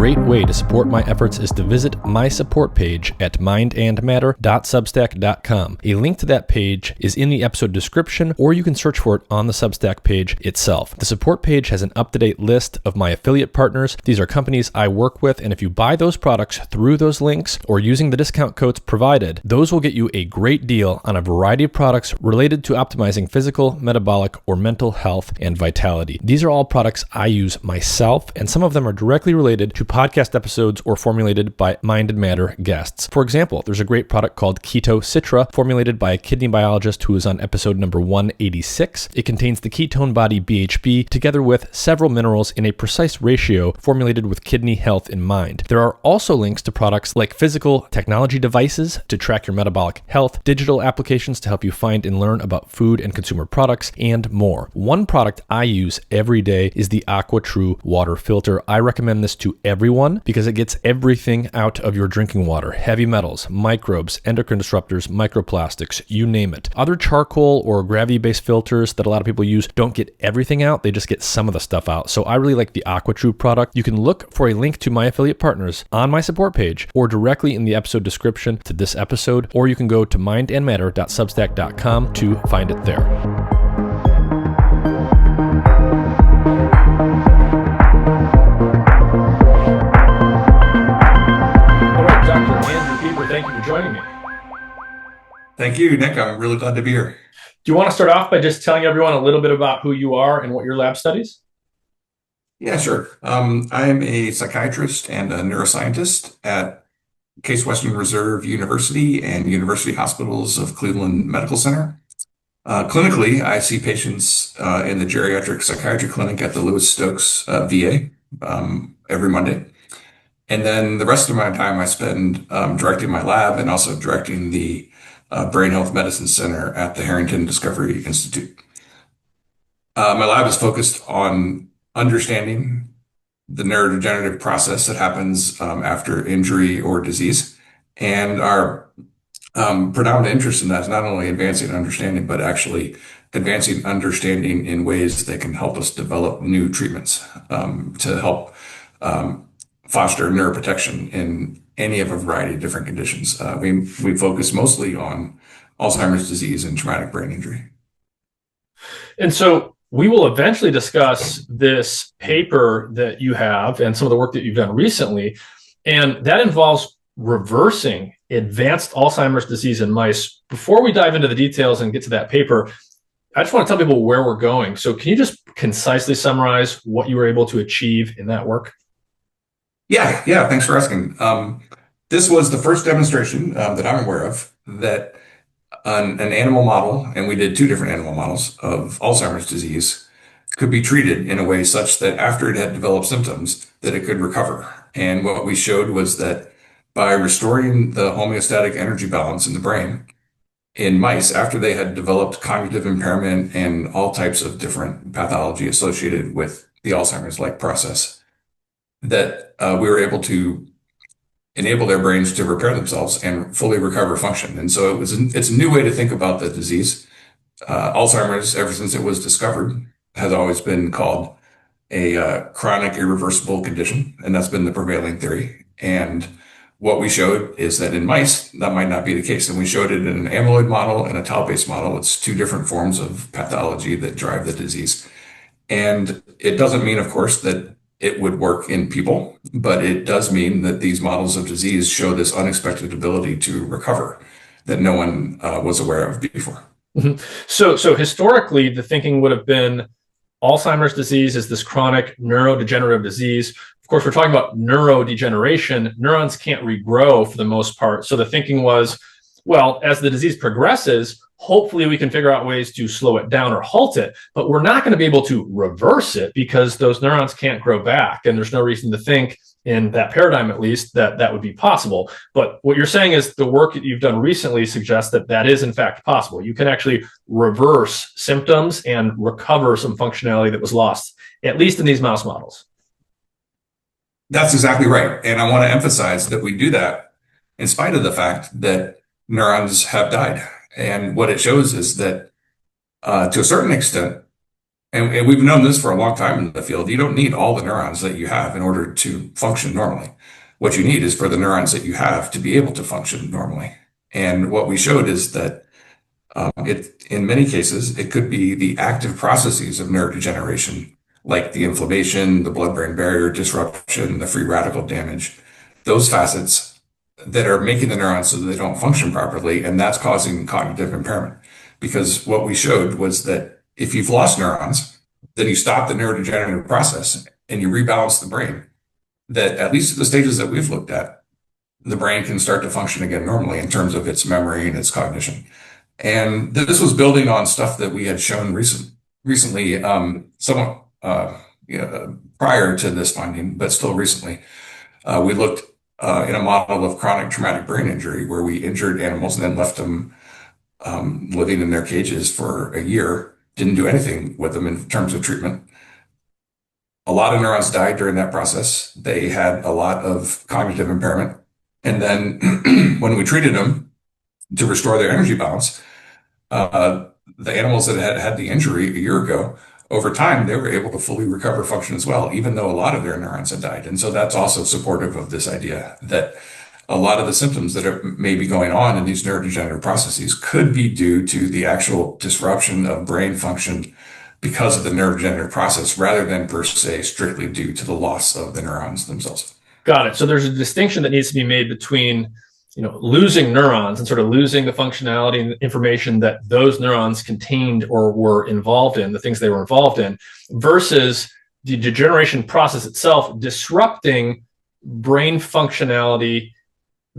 great way to support my efforts is to visit my support page at mindandmatter.substack.com. A link to that page is in the episode description, or you can search for it on the Substack page itself. The support page has an up-to-date list of my affiliate partners. These are companies I work with, and if you buy those products through those links or using the discount codes provided, those will get you a great deal on a variety of products related to optimizing physical, metabolic, or mental health and vitality. These are all products I use myself, and some of them are directly related to podcast episodes or formulated by Mind and Matter guests. For example, there's a great product called Keto Citra, formulated by a kidney biologist who is on episode number 186. It contains the ketone body BHB together with several minerals in a precise ratio formulated with kidney health in mind. There are also links to products like physical technology devices to track your metabolic health, digital applications to help you find and learn about food and consumer products, and more. One product I use every day is the AquaTrue water filter. I recommend this to everyone because it gets everything out of your drinking water: heavy metals, microbes, endocrine disruptors, microplastics, you name it. Other charcoal or gravity-based filters that a lot of people use don't get everything out, they just get some of the stuff out. So I really like the AquaTrue product. You can look for a link to my affiliate partners on my support page or directly in the episode description to this episode, or you can go to mindandmatter.substack.com to find it there. Thank you for joining me. Thank you, Nick. I'm really glad to be here. Do you want to start off by just telling everyone a little bit about who you are and what your lab studies? Yeah, sure. I'm a psychiatrist and a neuroscientist at Case Western Reserve University and University Hospitals of Cleveland Medical Center. Clinically, I see patients in the geriatric psychiatry clinic at the Lewis Stokes VA every Monday. And then the rest of my time I spend directing my lab and also directing the Brain Health Medicine Center at the Harrington Discovery Institute. My lab is focused on understanding the neurodegenerative process that happens after injury or disease. And our predominant interest in that is not only advancing understanding, but actually advancing understanding in ways that can help us develop new treatments to help foster neuroprotection in any of a variety of different conditions. We focus mostly on Alzheimer's disease and traumatic brain injury. And so we will eventually discuss this paper that you have and some of the work that you've done recently, and that involves reversing advanced Alzheimer's disease in mice. Before we dive into the details and get to that paper, I just want to tell people where we're going. So can you just concisely summarize what you were able to achieve in that work? Yeah. Thanks for asking. This was the first demonstration that I'm aware of that an animal model, and we did 2 different animal models of Alzheimer's disease, could be treated in a way such that after it had developed symptoms, that it could recover. And what we showed was that by restoring the homeostatic energy balance in the brain in mice after they had developed cognitive impairment and all types of different pathology associated with the Alzheimer's-like process, that we were able to enable their brains to repair themselves and fully recover function. And so it's a new way to think about the disease. Alzheimer's, ever since it was discovered, has always been called a chronic irreversible condition, and that's been the prevailing theory. And what we showed is that in mice, that might not be the case. And we showed it in an amyloid model and a tau-based model. It's 2 different forms of pathology that drive the disease. And it doesn't mean, of course, that it would work in people, but it does mean that these models of disease show this unexpected ability to recover that no one was aware of before. Mm-hmm. So historically, the thinking would have been Alzheimer's disease is this chronic neurodegenerative disease. Of course, we're talking about neurodegeneration. Neurons can't regrow for the most part. So the thinking was, well, as the disease progresses, hopefully we can figure out ways to slow it down or halt it, but we're not going to be able to reverse it because those neurons can't grow back. And there's no reason to think, in that paradigm at least, that that would be possible. But what you're saying is the work that you've done recently suggests that that is in fact possible. You can actually reverse symptoms and recover some functionality that was lost, at least in these mouse models. That's exactly right. And I want to emphasize that we do that in spite of the fact that neurons have died. And what it shows is that to a certain extent, and we've known this for a long time in the field, you don't need all the neurons that you have in order to function normally. What you need is for the neurons that you have to be able to function normally. And what we showed is that in many cases, it could be the active processes of neurodegeneration, like the inflammation, the blood-brain barrier disruption, the free radical damage, those facets that are making the neurons so that they don't function properly, and that's causing cognitive impairment. Because what we showed was that if you've lost neurons, then you stop the neurodegenerative process and you rebalance the brain, that at least at the stages that we've looked at, the brain can start to function again normally in terms of its memory and its cognition. And this was building on stuff that we had shown recently, somewhat prior to this finding, but still recently. We looked in a model of chronic traumatic brain injury where we injured animals and then left them living in their cages for a year, didn't do anything with them in terms of treatment. A lot of neurons died during that process. They had a lot of cognitive impairment. And then when we treated them to restore their energy balance, the animals that had the injury a year ago, over time, they were able to fully recover function as well, even though a lot of their neurons had died. And so that's also supportive of this idea that a lot of the symptoms that may be going on in these neurodegenerative processes could be due to the actual disruption of brain function because of the neurodegenerative process, rather than per se strictly due to the loss of the neurons themselves. Got it. So there's a distinction that needs to be made between, losing neurons and sort of losing the functionality and the information that those neurons contained or were involved in, the things they were involved in, versus the degeneration process itself disrupting brain functionality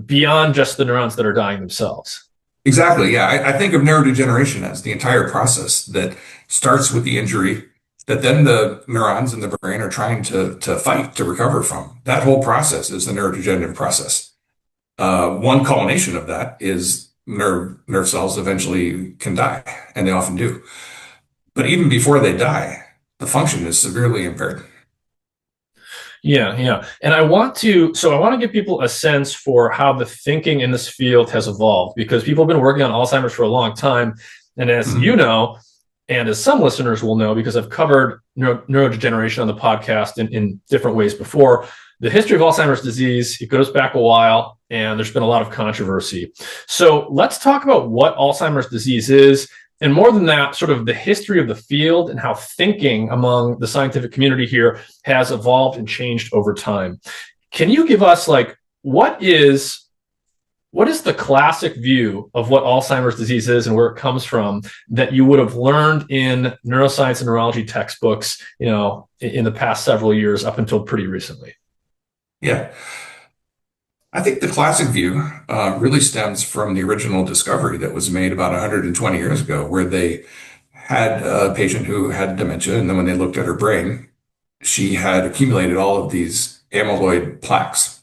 beyond just the neurons that are dying themselves. Exactly. Yeah. I think of neurodegeneration as the entire process that starts with the injury that then the neurons in the brain are trying to fight to recover from. That whole process is the neurodegenerative process. One culmination of that is nerve cells eventually can die, and they often do. But even before they die, the function is severely impaired. Yeah. And I want to give people a sense for how the thinking in this field has evolved, because people have been working on Alzheimer's for a long time. And as you know, and as some listeners will know, because I've covered neurodegeneration on the podcast in different ways before, the history of Alzheimer's disease, it goes back a while, and there's been a lot of controversy. So let's talk about what Alzheimer's disease is, and more than that, sort of the history of the field and how thinking among the scientific community here has evolved and changed over time. Can you give us what is the classic view of what Alzheimer's disease is and where it comes from that you would have learned in neuroscience and neurology textbooks, in the past several years up until pretty recently? Yeah. I think the classic view really stems from the original discovery that was made about 120 years ago, where they had a patient who had dementia, and then when they looked at her brain, she had accumulated all of these amyloid plaques.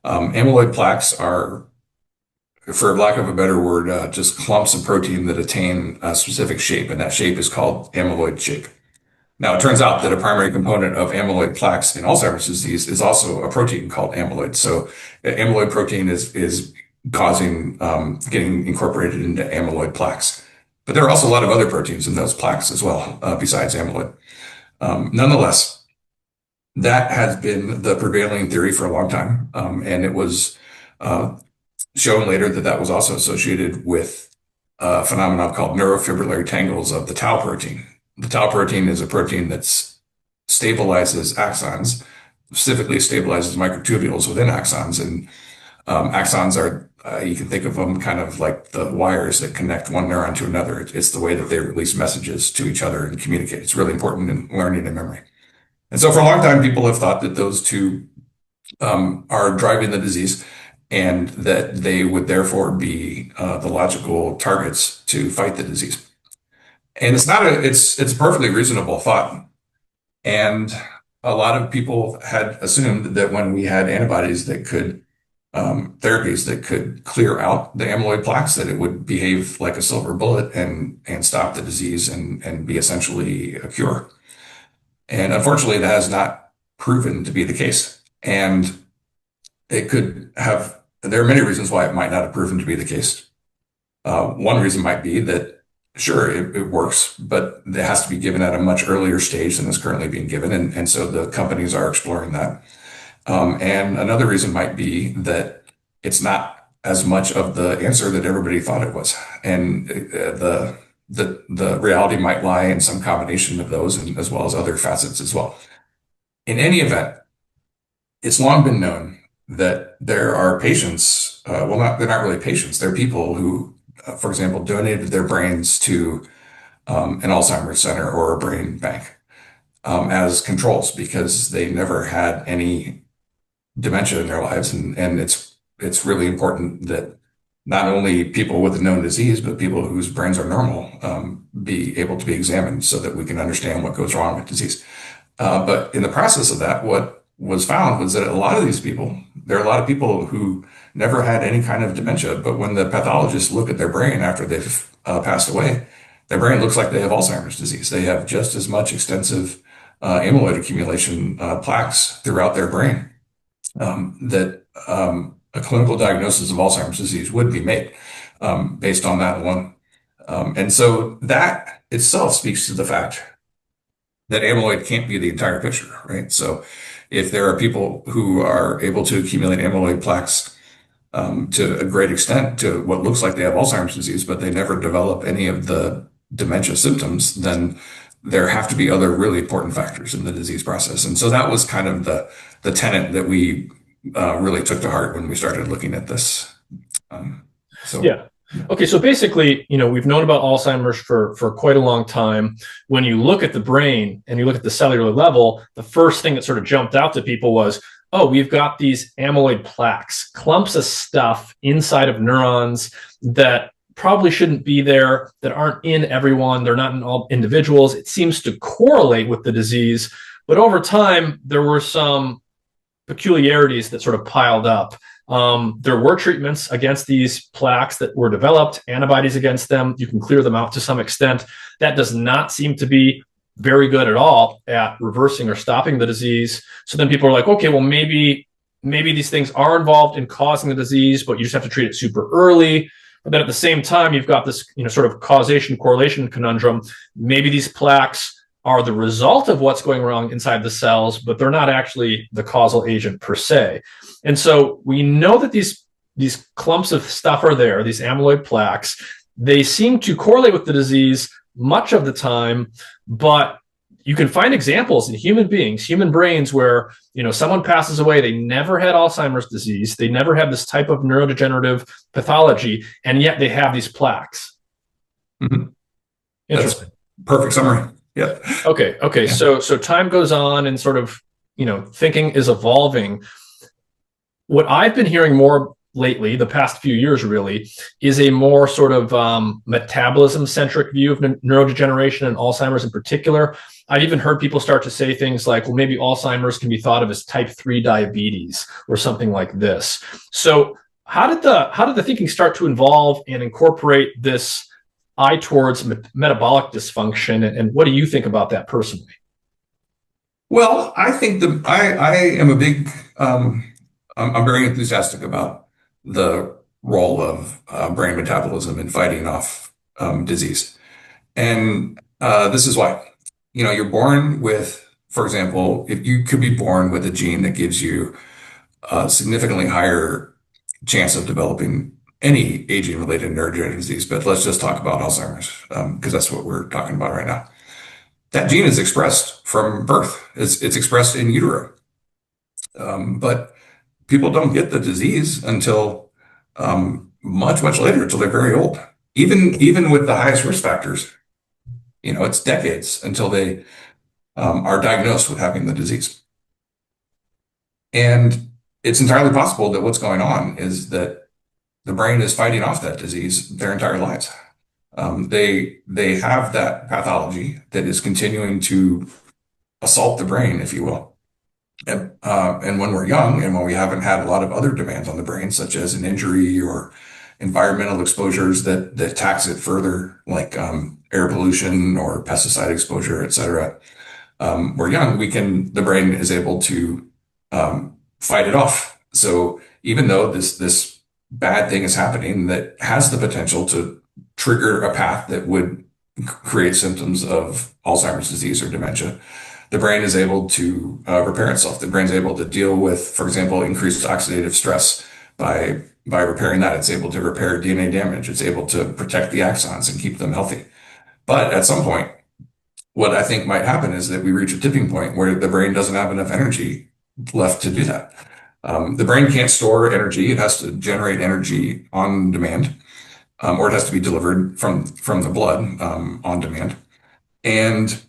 Amyloid plaques are, for lack of a better word, just clumps of protein that attain a specific shape, and that shape is called amyloid shape. Now, it turns out that a primary component of amyloid plaques in Alzheimer's disease is also a protein called amyloid. So amyloid protein is causing getting incorporated into amyloid plaques. But there are also a lot of other proteins in those plaques as well, besides amyloid. Nonetheless, that has been the prevailing theory for a long time. And it was shown later that was also associated with a phenomenon called neurofibrillary tangles of the tau protein. The tau protein is a protein that stabilizes axons, specifically stabilizes microtubules within axons. And axons are, you can think of them kind of like the wires that connect one neuron to another. It's the way that they release messages to each other and communicate. It's really important in learning and memory. And so for a long time, people have thought that those two are driving the disease, and that they would therefore be the logical targets to fight the disease. And it's a perfectly reasonable thought. And a lot of people had assumed that when we had antibodies that could, therapies that could clear out the amyloid plaques, that it would behave like a silver bullet and stop the disease and be essentially a cure. And unfortunately, that has not proven to be the case. And there are many reasons why it might not have proven to be the case. One reason might be that sure, it works, but it has to be given at a much earlier stage than is currently being given. And so the companies are exploring that. And another reason might be that it's not as much of the answer that everybody thought it was. And the reality might lie in some combination of those, and as well as other facets as well. In any event, it's long been known that there are patients, they're not really patients, they're people who, for example, donated their brains to an Alzheimer's center or a brain bank as controls because they never had any dementia in their lives. And it's really important that not only people with a known disease, but people whose brains are normal be able to be examined so that we can understand what goes wrong with disease. But in the process of that, what was found was that a lot of these people, there are a lot of people who never had any kind of dementia, but when the pathologists look at their brain after they've passed away, their brain looks like they have Alzheimer's disease. They have just as much extensive amyloid accumulation, plaques throughout their brain that a clinical diagnosis of Alzheimer's disease would be made based on that alone. And so that itself speaks to the fact that amyloid can't be the entire picture, right? So if there are people who are able to accumulate amyloid plaques to a great extent to what looks like they have Alzheimer's disease, but they never develop any of the dementia symptoms, then there have to be other really important factors in the disease process. And so that was kind of the tenet that we really took to heart when we started looking at this. Yeah. Okay, so basically, we've known about Alzheimer's for quite a long time. When you look at the brain and you look at the cellular level, the first thing that sort of jumped out to people was, oh, we've got these amyloid plaques, clumps of stuff inside of neurons that probably shouldn't be there, that aren't in everyone, they're not in all individuals. It seems to correlate with the disease, but over time, there were some peculiarities that sort of piled up. There were treatments against these plaques that were developed, antibodies against them. You can clear them out to some extent. That does not seem to be very good at all at reversing or stopping the disease. So then people are like, okay, well, maybe these things are involved in causing the disease, but you just have to treat it super early. But then at the same time, you've got this, sort of causation correlation conundrum. Maybe these plaques are the result of what's going wrong inside the cells, but they're not actually the causal agent per se. And so we know that these clumps of stuff are there, these amyloid plaques. They seem to correlate with the disease much of the time, but you can find examples in human beings, human brains, where someone passes away, they never had Alzheimer's disease, they never had this type of neurodegenerative pathology, and yet they have these plaques. Mm-hmm. Interesting. That's perfect summary. Yeah. Okay. Yeah. So time goes on and sort of, thinking is evolving. What I've been hearing more lately, the past few years really, is a more sort of metabolism-centric view of neurodegeneration and Alzheimer's in particular. I've even heard people start to say things like, well, maybe Alzheimer's can be thought of as type 3 diabetes or something like this. So how did the thinking start to evolve and incorporate this eye towards metabolic dysfunction, and what do you think about that personally? Well, I think I am a big I'm very enthusiastic about the role of brain metabolism in fighting off disease, and this is why. You're born with, for example, if you could be born with a gene that gives you a significantly higher chance of developing any aging-related neurodegenerative disease, but let's just talk about Alzheimer's, because that's what we're talking about right now. That gene is expressed from birth. It's expressed in utero. But people don't get the disease until much, much later, until they're very old. Even with the highest risk factors, it's decades until they are diagnosed with having the disease. And it's entirely possible that what's going on is that the brain is fighting off that disease their entire lives. They have that pathology that is continuing to assault the brain, if you will. And when we're young and when we haven't had a lot of other demands on the brain, such as an injury or environmental exposures that tax it further, like air pollution or pesticide exposure, et cetera, we're young, the brain is able to fight it off. So even though this bad thing is happening that has the potential to trigger a path that would create symptoms of Alzheimer's disease or dementia. The brain is able to repair itself. The brain's able to deal with, for example, increased oxidative stress by repairing that. It's able to repair DNA damage. It's able to protect the axons and keep them healthy. But at some point, what I think might happen is that we reach a tipping point where the brain doesn't have enough energy left to do that. The brain can't store energy. It has to generate energy on demand, or it has to be delivered from the blood on demand. And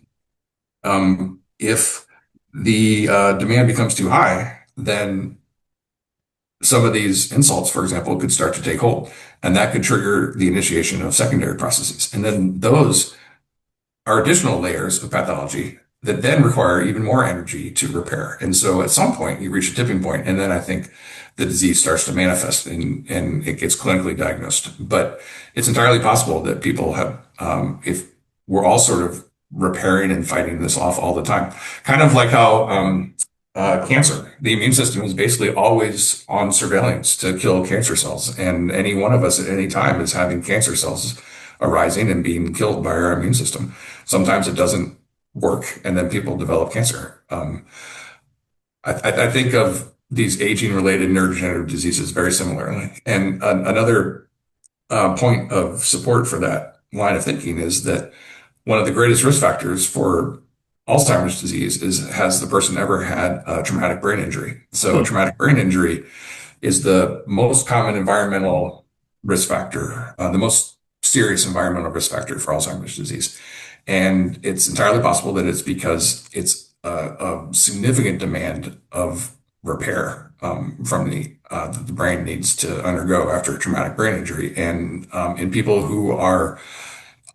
if the demand becomes too high, then some of these insults, for example, could start to take hold, and that could trigger the initiation of secondary processes. And then those are additional layers of pathology that then require even more energy to repair. And so at some point you reach a tipping point, and then I think the disease starts to manifest and it gets clinically diagnosed. But it's entirely possible that people have, if we're all sort of repairing and fighting this off all the time, kind of like how cancer, the immune system is basically always on surveillance to kill cancer cells. And any one of us at any time is having cancer cells arising and being killed by our immune system. Sometimes it doesn't work, and then people develop cancer. I think of these aging-related neurodegenerative diseases very similarly. And another point of support for that line of thinking is that one of the greatest risk factors for Alzheimer's disease is, has the person ever had a traumatic brain injury? So a traumatic brain injury is the most common environmental risk factor, the most serious environmental risk factor for Alzheimer's disease. And it's entirely possible that it's because it's a significant demand of repair from the brain needs to undergo after a traumatic brain injury. And in people who are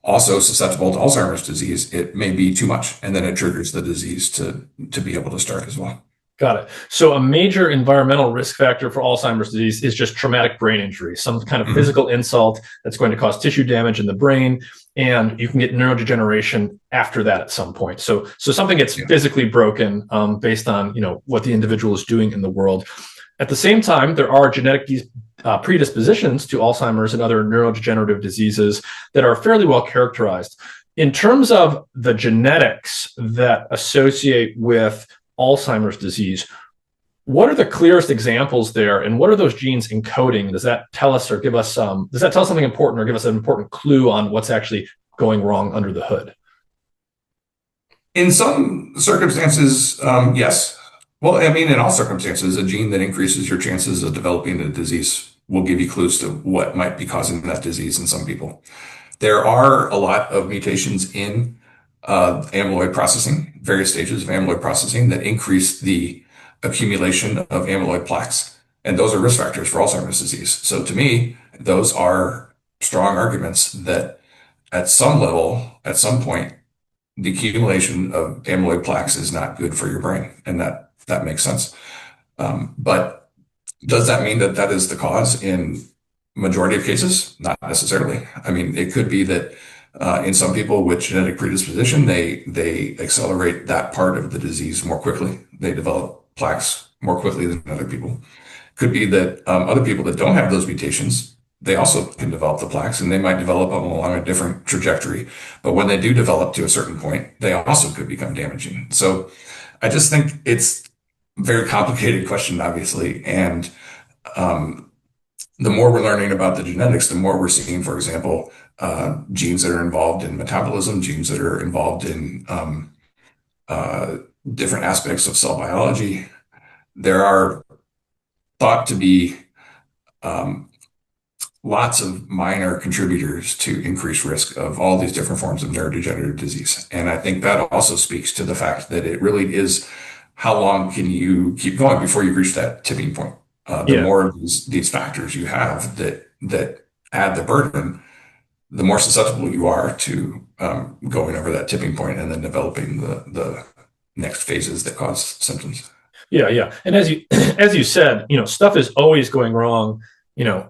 also susceptible to Alzheimer's disease, it may be too much, and then it triggers the disease to be able to start as well. Got it. So a major environmental risk factor for Alzheimer's disease is just traumatic brain injury, some kind of physical insult that's going to cause tissue damage in the brain, and you can get neurodegeneration after that at some point. So something gets physically broken based on what the individual is doing in the world. At the same time, there are genetic predispositions to Alzheimer's and other neurodegenerative diseases that are fairly well characterized. In terms of the genetics that associate with Alzheimer's disease, what are the clearest examples there, and what are those genes encoding? Does that tell us or give us does that tell us something important or give us an important clue on what's actually going wrong under the hood? In some circumstances, yes. Well, I mean, in all circumstances, a gene that increases your chances of developing a disease will give you clues to what might be causing that disease in some people. There are a lot of mutations in amyloid processing, various stages of amyloid processing that increase the accumulation of amyloid plaques. And those are risk factors for Alzheimer's disease. So to me, those are strong arguments that at some level, at some point, the accumulation of amyloid plaques is not good for your brain. And that makes sense. But does that mean that that is the cause in majority of cases? Not necessarily. I mean, it could be that in some people with genetic predisposition, they accelerate that part of the disease more quickly. They develop plaques more quickly than other people. Could be that other people that don't have those mutations, they also can develop the plaques, and they might develop them along a different trajectory. But when they do develop to a certain point, they also could become damaging. So I just think it's a very complicated question, obviously. And the more we're learning about the genetics, the more we're seeing, for example, genes that are involved in metabolism, genes that are involved in different aspects of cell biology. There are thought to be lots of minor contributors to increased risk of all these different forms of neurodegenerative disease. And I think that also speaks to the fact that it really is, how long can you keep going before you reach that tipping point? The more of these factors you have that add the burden, the more susceptible you are to going over that tipping point and then developing the next phases that cause symptoms. Yeah. And as you said, stuff is always going wrong,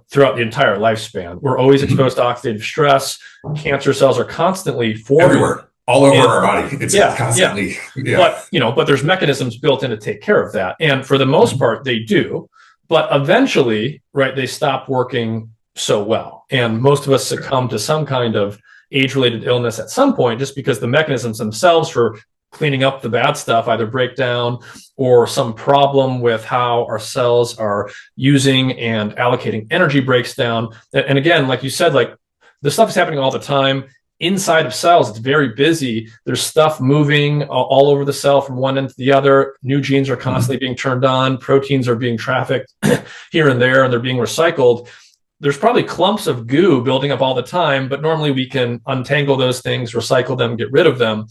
throughout the entire lifespan. We're always exposed to oxidative stress. Cancer cells are constantly forming everywhere, all over our body. It's constantly. Yeah. But there's mechanisms built in to take care of that. And for the most part, they do. But eventually, right, they stop working so well. And most of us succumb to some kind of age-related illness at some point, just because the mechanisms themselves for cleaning up the bad stuff either break down, or some problem with how our cells are using and allocating energy breaks down. And again, like you said, like this stuff is happening all the time. Inside of cells, it's very busy. There's stuff moving all over the cell from one end to the other. New genes are constantly being turned on. Proteins are being trafficked here and there, and they're being recycled. There's probably clumps of goo building up all the time, but normally we can untangle those things, recycle them, get rid of them.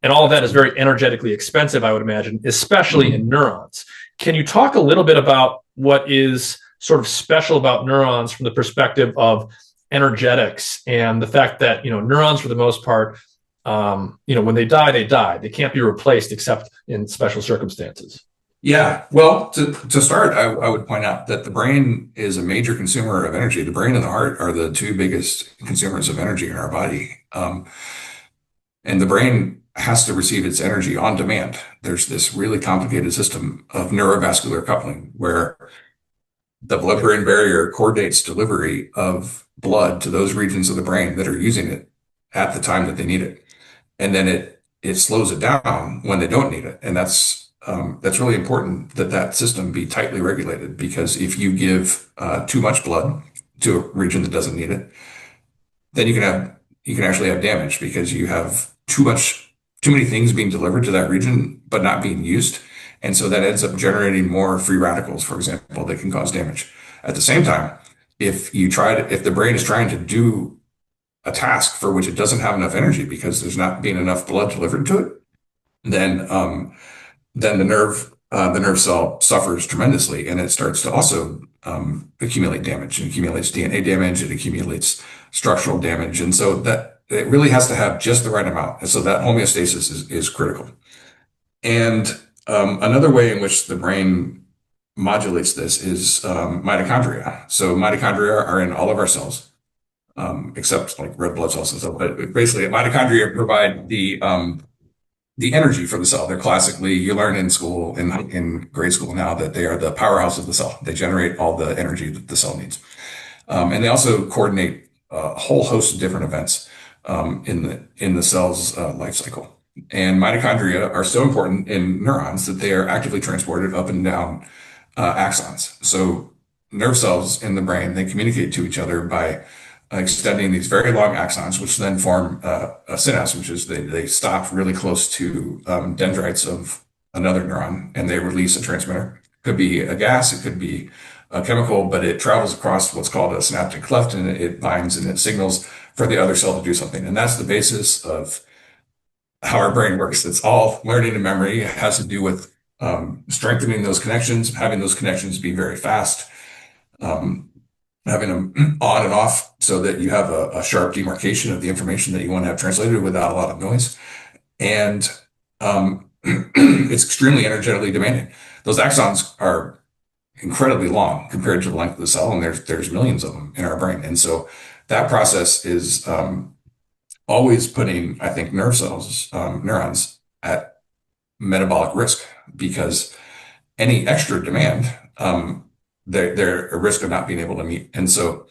And all of that is very energetically expensive, I would imagine, especially in neurons. Can you talk a little bit about what is sort of special about neurons from the perspective of energetics and the fact that, neurons for the most part, when they die, they die. They can't be replaced except in special circumstances. Yeah. Well, to start, I would point out that the brain is a major consumer of energy. The brain and the heart are the two biggest consumers of energy in our body. And the brain has to receive its energy on demand. There's this really complicated system of neurovascular coupling where the blood-brain barrier coordinates delivery of blood to those regions of the brain that are using it at the time that they need it. And then it slows it down when they don't need it. And that's really important that system be tightly regulated, because if you give too much blood to a region that doesn't need it, then you can actually have damage, because you have too many things being delivered to that region but not being used. And so that ends up generating more free radicals, for example, that can cause damage. At the same time, if the brain is trying to do a task for which it doesn't have enough energy because there's not being enough blood delivered to it, then the nerve cell suffers tremendously, and it starts to also accumulate damage. It accumulates DNA damage, it accumulates structural damage, and so that it really has to have just the right amount. And so that homeostasis is critical. And another way in which the brain modulates this is mitochondria. So mitochondria are in all of our cells, except like red blood cells and stuff. But basically, mitochondria provide the energy for the cell. They're classically, you learn in school, in grade school now, that they are the powerhouse of the cell. They generate all the energy that the cell needs. And they also coordinate a whole host of different events in the cell's life cycle. And mitochondria are so important in neurons that they are actively transported up and down axons. So nerve cells in the brain, they communicate to each other by extending these very long axons, which then form a synapse, which is they stop really close to dendrites of another neuron, and they release a transmitter. It could be a gas, it could be a chemical, but it travels across what's called a synaptic cleft, and it binds and it signals for the other cell to do something. And that's the basis of how our brain works. It's all learning and memory. It has to do with strengthening those connections, having those connections be very fast, having them on and off so that you have a sharp demarcation of the information that you want to have translated without a lot of noise. And it's extremely energetically demanding. Those axons are incredibly long compared to the length of the cell, and there's millions of them in our brain. And so that process is always putting, I think, neurons at metabolic risk, because any extra demand, they're at risk of not being able to meet. And so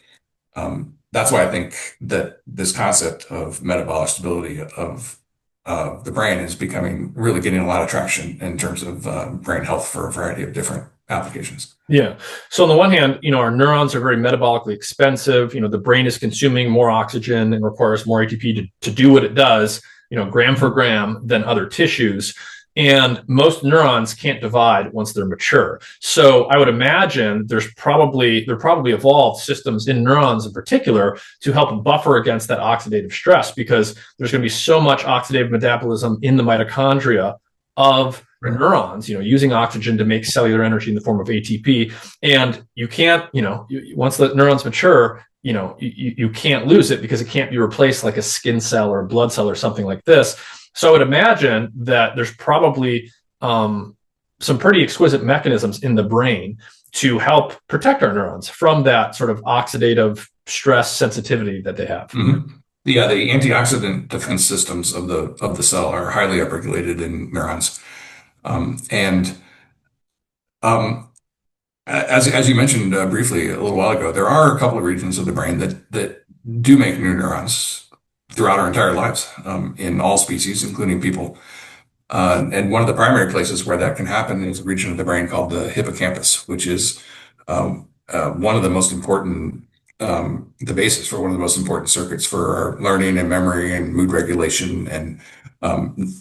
that's why I think that this concept of metabolic stability of the brain is really getting a lot of traction in terms of brain health for a variety of different applications. Yeah. So on the one hand, our neurons are very metabolically expensive. The brain is consuming more oxygen and requires more ATP to do what it does, gram for gram, than other tissues. And most neurons can't divide once they're mature. So I would imagine there probably evolved systems in neurons in particular to help buffer against that oxidative stress, because there's going to be so much oxidative metabolism in the mitochondria of neurons, using oxygen to make cellular energy in the form of ATP. And you can't, once the neurons mature, you can't lose it, because it can't be replaced like a skin cell or a blood cell or something like this. So I would imagine that there's probably some pretty exquisite mechanisms in the brain to help protect our neurons from that sort of oxidative stress sensitivity that they have. Mm-hmm. Yeah, the antioxidant defense systems of the cell are highly upregulated in neurons. As you mentioned briefly a little while ago, there are a couple of regions of the brain that do make new neurons. throughout our entire lives, in all species, including people. And one of the primary places where that can happen is a region of the brain called the hippocampus, which is one of the most important, the basis for one of the most important circuits for our learning and memory and mood regulation and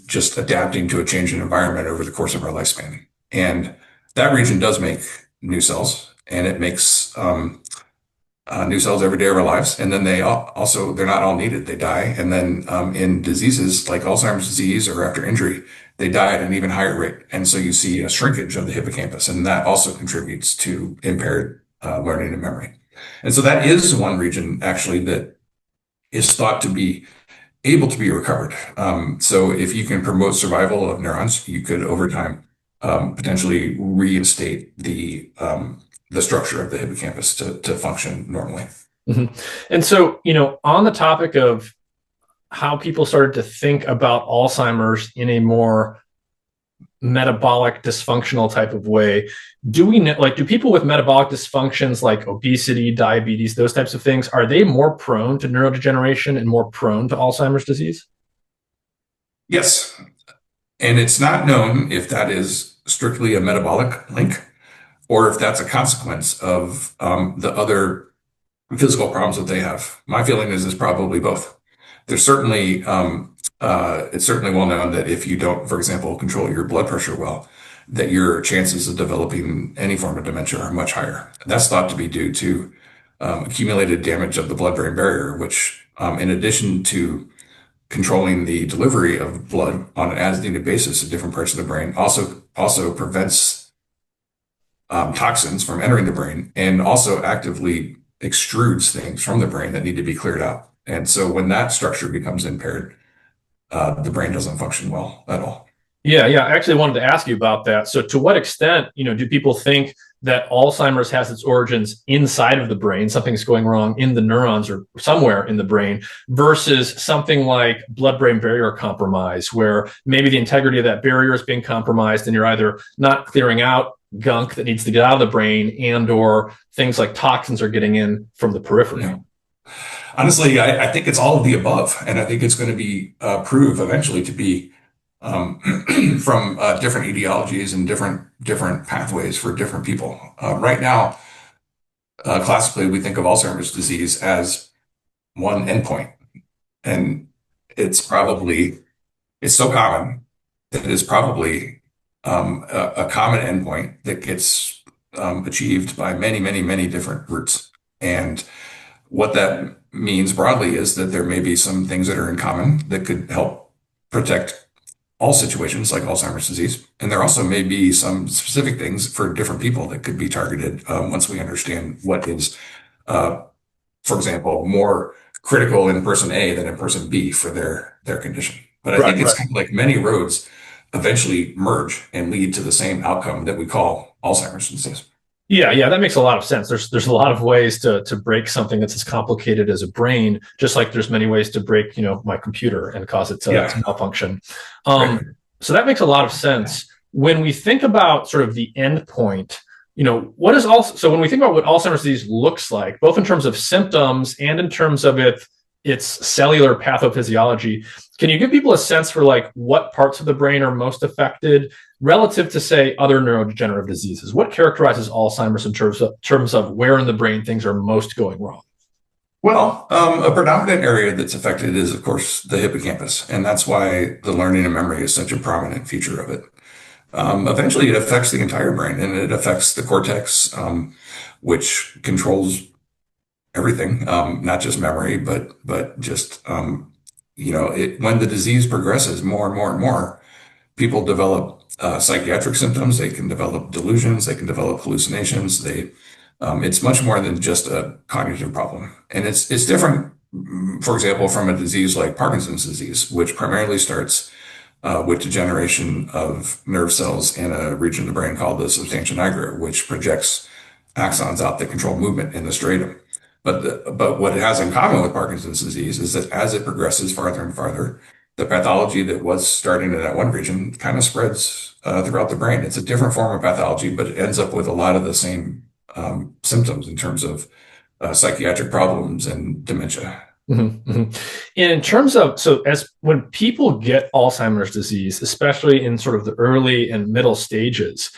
just adapting to a changing environment over the course of our lifespan. And that region does make new cells, and it makes new cells every day of our lives. And then they're not all needed. They die. And then in diseases like Alzheimer's disease or after injury, they die at an even higher rate. And so you see a shrinkage of the hippocampus, and that also contributes to impaired learning and memory. And so that is one region actually that is thought to be able to be recovered. So if you can promote survival of neurons, you could over time potentially reinstate the structure of the hippocampus to function normally. Mm-hmm. And so, on the topic of how people started to think about Alzheimer's in a more metabolic dysfunctional type of way, do we know, do people with metabolic dysfunctions like obesity, diabetes, those types of things, are they more prone to neurodegeneration and more prone to Alzheimer's disease? Yes. And it's not known if that is strictly a metabolic link or if that's a consequence of the other physical problems that they have. My feeling is it's probably both. There's certainly, it's certainly well known that if you don't, for example, control your blood pressure well, that your chances of developing any form of dementia are much higher. That's thought to be due to accumulated damage of the blood-brain barrier, which, in addition to controlling the delivery of blood on an as-needed basis in different parts of the brain, also prevents toxins from entering the brain, and also actively extrudes things from the brain that need to be cleared out. And so when that structure becomes impaired, the brain doesn't function well at all. Yeah. I actually wanted to ask you about that. So to what extent, do people think that Alzheimer's has its origins inside of the brain, something's going wrong in the neurons or somewhere in the brain, versus something like blood-brain barrier compromise, where maybe the integrity of that barrier is being compromised and you're either not clearing out gunk that needs to get out of the brain and or things like toxins are getting in from the periphery? Yeah. Honestly, I think it's all of the above, and I think it's going to be proved eventually to be from different etiologies and different pathways for different people. Right now, classically, we think of Alzheimer's disease as one endpoint, and it's so common that it is probably a common endpoint that gets achieved by many different routes. And what that means broadly is that there may be some things that are in common that could help protect all situations like Alzheimer's disease. And there also may be some specific things for different people that could be targeted once we understand what is, for example, more critical in person A than in person B for their condition. But I think it's kind of like many roads eventually merge and lead to the same outcome that we call Alzheimer's disease. Yeah, that makes a lot of sense. There's a lot of ways to break something that's as complicated as a brain, just like there's many ways to break, my computer and cause it to malfunction. So that makes a lot of sense. When we think about sort of the end point, so when we think about what Alzheimer's disease looks like, both in terms of symptoms and in terms of its cellular pathophysiology, can you give people a sense for what parts of the brain are most affected relative to, say, other neurodegenerative diseases? What characterizes Alzheimer's in terms of where in the brain things are most going wrong? Well, a predominant area that's affected is, of course, the hippocampus, and that's why the learning and memory is such a prominent feature of it. Eventually, it affects the entire brain, and it affects the cortex, which controls everything, not just memory, but just when the disease progresses more and more, people develop psychiatric symptoms. They can develop delusions. They can develop hallucinations. It's much more than just a cognitive problem, and it's different. For example, from a disease like Parkinson's disease, which primarily starts with degeneration of nerve cells in a region of the brain called the substantia nigra, which projects axons out that control movement in the striatum. But what it has in common with Parkinson's disease is that as it progresses farther and farther, the pathology that was starting in that one region kind of spreads throughout the brain. It's a different form of pathology, but it ends up with a lot of the same symptoms in terms of psychiatric problems and dementia. Mm-hmm, mm-hmm. In terms of, so as when people get Alzheimer's disease, especially in sort of the early and middle stages,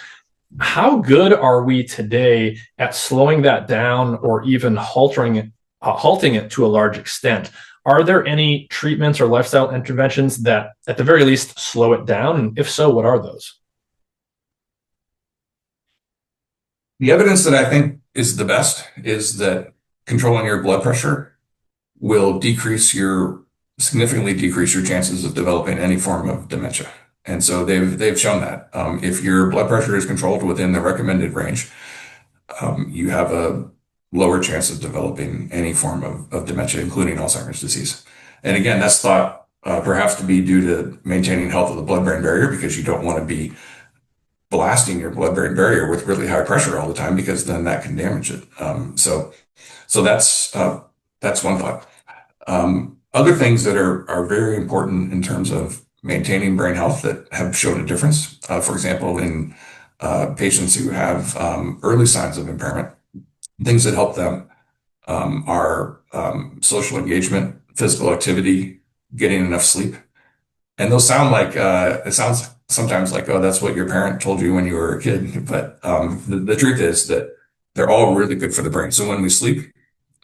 how good are we today at slowing that down or even halting it to a large extent? Are there any treatments or lifestyle interventions that, at the very least, slow it down? And if so, what are those? The evidence that I think is the best is that controlling your blood pressure will significantly decrease your chances of developing any form of dementia. And so they've shown that if your blood pressure is controlled within the recommended range, you have a lower chance of developing any form of dementia, including Alzheimer's disease. And again, that's thought perhaps to be due to maintaining health of the blood-brain barrier, because you don't want to be blasting your blood-brain barrier with really high pressure all the time, because then that can damage it. So that's one thought. Other things that are very important in terms of maintaining brain health that have shown a difference, for example, in patients who have early signs of impairment, things that help them are social engagement, physical activity, getting enough sleep. And those sound like, it sounds sometimes like, oh, that's what your parent told you when you were a kid. But the truth is that they're all really good for the brain. So when we sleep,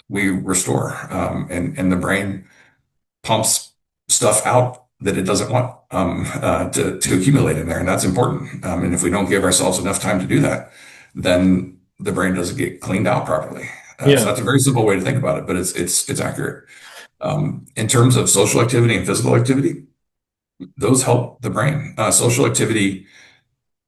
we restore, and the brain pumps stuff out that it doesn't want to accumulate in there. And that's important. And if we don't give ourselves enough time to do that, then the brain doesn't get cleaned out properly. So that's a very simple way to think about it, but it's accurate. In terms of social activity and physical activity, those help the brain. Social activity,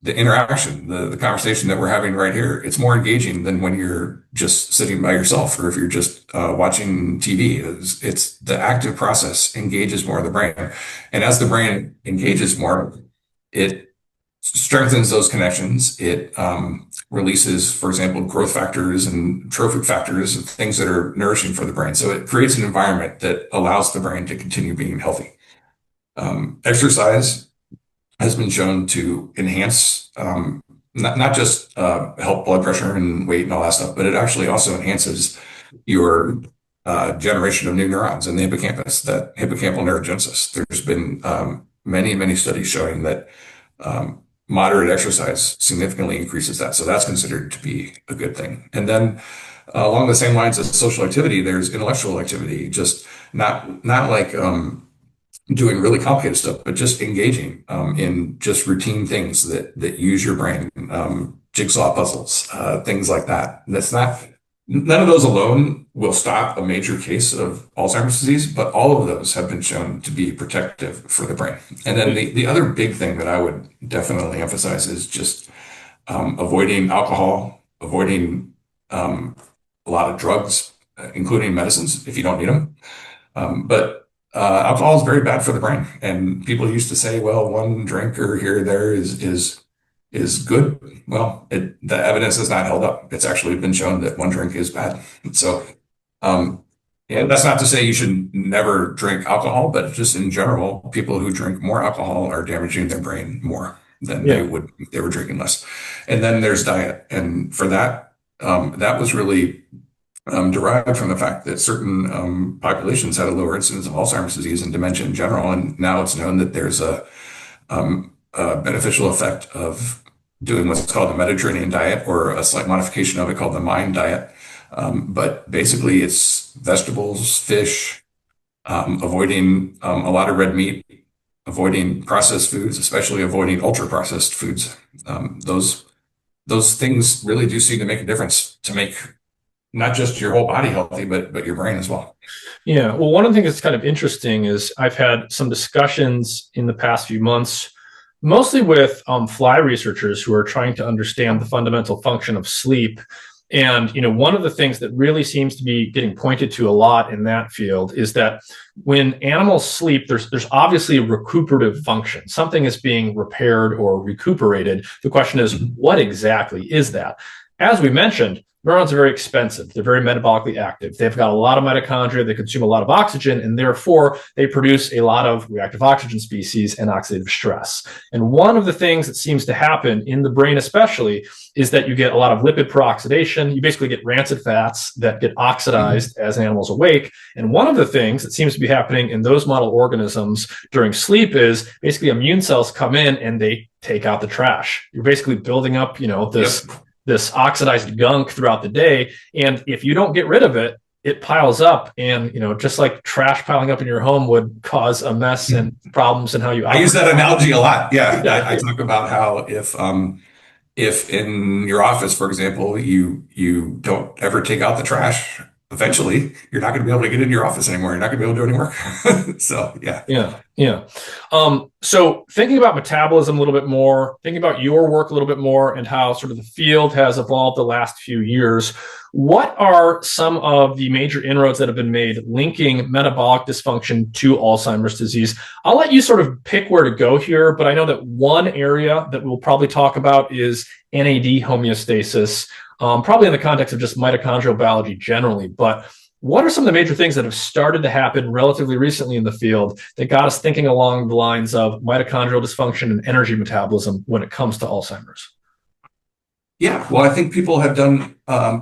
the interaction, the conversation that we're having right here, it's more engaging than when you're just sitting by yourself, or if you're just watching TV. It's the active process engages more of the brain. And as the brain engages more, it strengthens those connections. It releases, for example, growth factors and trophic factors, and things that are nourishing for the brain. So it creates an environment that allows the brain to continue being healthy. Exercise has been shown to enhance, not just help blood pressure and weight and all that stuff, but it actually also enhances your generation of new neurons in the hippocampus, that hippocampal neurogenesis. There's been many studies showing that moderate exercise significantly increases that. So that's considered to be a good thing. And then along the same lines as social activity, there's intellectual activity, just not like doing really complicated stuff, but just engaging in just routine things that use your brain, jigsaw puzzles, things like that. None of those alone will stop a major case of Alzheimer's disease, but all of those have been shown to be protective for the brain. And then the other big thing that I would definitely emphasize is just avoiding alcohol, avoiding a lot of drugs, including medicines if you don't need them. But alcohol is very bad for the brain, and people used to say, "Well, one drink or here or there is good." Well, the evidence has not held up. It's actually been shown that one drink is bad. So, yeah, that's not to say you should never drink alcohol, but just in general, people who drink more alcohol are damaging their brain more than they would if they were drinking less. And then there's diet, and for that, that was really derived from the fact that certain populations had a lower incidence of Alzheimer's disease and dementia in general. And now it's known that there's a beneficial effect of doing what's called the Mediterranean diet, or a slight modification of it called the MIND diet. But basically it's vegetables, fish, avoiding a lot of red meat, avoiding processed foods, especially avoiding ultra processed foods. Those things really do seem to make a difference to make not just your whole body healthy, but your brain as well. Yeah. Well, one of the things that's kind of interesting is I've had some discussions in the past few months, mostly with fly researchers who are trying to understand the fundamental function of sleep. And, one of the things that really seems to be getting pointed to a lot in that field is that when animals sleep, there's obviously a recuperative function. Something is being repaired or recuperated. The question is, what exactly is that? As we mentioned, Neurons are very expensive. They're very metabolically active. They've got a lot of mitochondria. They consume a lot of oxygen, and therefore they produce a lot of reactive oxygen species and oxidative stress. And one of the things that seems to happen in the brain, especially, is that you get a lot of lipid peroxidation. You basically get rancid fats that get oxidized as an animal's awake. And one of the things that seems to be happening in those model organisms during sleep is basically immune cells come in and they take out the trash. You're basically building up, this oxidized gunk throughout the day. And if you don't get rid of it, it piles up. And, just like trash piling up in your home would cause a mess and problems in how you operate. I use that analogy a lot. Yeah. I talk about how if in your office, for example, you don't ever take out the trash, eventually you're not going to be able to get into your office anymore. You're not going to be able to do any work. So, yeah. Yeah. So thinking about metabolism a little bit more, thinking about your work a little bit more and how sort of the field has evolved the last few years, what are some of the major inroads that have been made linking metabolic dysfunction to Alzheimer's disease? I'll let you sort of pick where to go here, but I know that one area that we'll probably talk about is NAD homeostasis, probably in the context of just mitochondrial biology generally. But what are some of the major things that have started to happen relatively recently in the field that got us thinking along the lines of mitochondrial dysfunction and energy metabolism when it comes to Alzheimer's? Yeah, well, I think people have done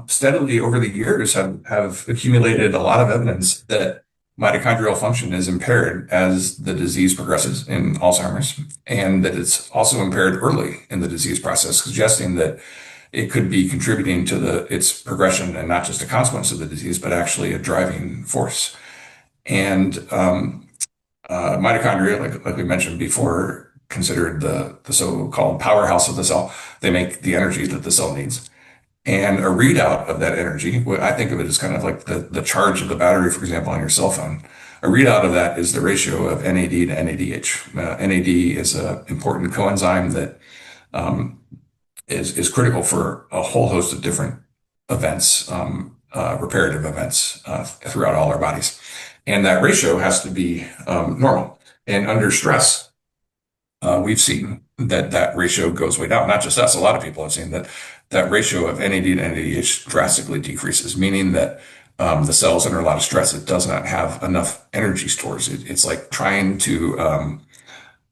steadily over the years have accumulated a lot of evidence that mitochondrial function is impaired as the disease progresses in Alzheimer's, and that it's also impaired early in the disease process, suggesting that it could be contributing to its progression and not just a consequence of the disease, but actually a driving force. And mitochondria, like we mentioned before, considered the so-called powerhouse of the cell. They make the energy that the cell needs. And a readout of that energy, I think of it as kind of like the charge of the battery, for example, on your cell phone. A readout of that is the ratio of NAD to NADH. NAD is an important coenzyme that is critical for a whole host of different events, reparative events throughout all our bodies. And that ratio has to be normal. And under stress, we've seen that ratio goes way down. Not just us, a lot of people have seen that ratio of NAD to NADH drastically decreases, meaning that the cells under a lot of stress, it does not have enough energy stores. It's like trying to,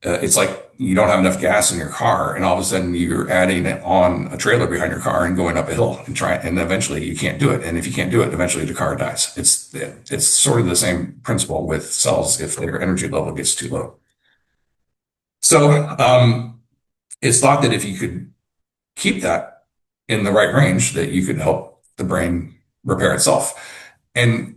it's like you don't have enough gas in your car, and all of a sudden you're adding it on a trailer behind your car and going up a hill and eventually you can't do it. And if you can't do it, eventually the car dies. It's sort of the same principle with cells if their energy level gets too low. So it's thought that if you could keep that in the right range, that you could help the brain repair itself. And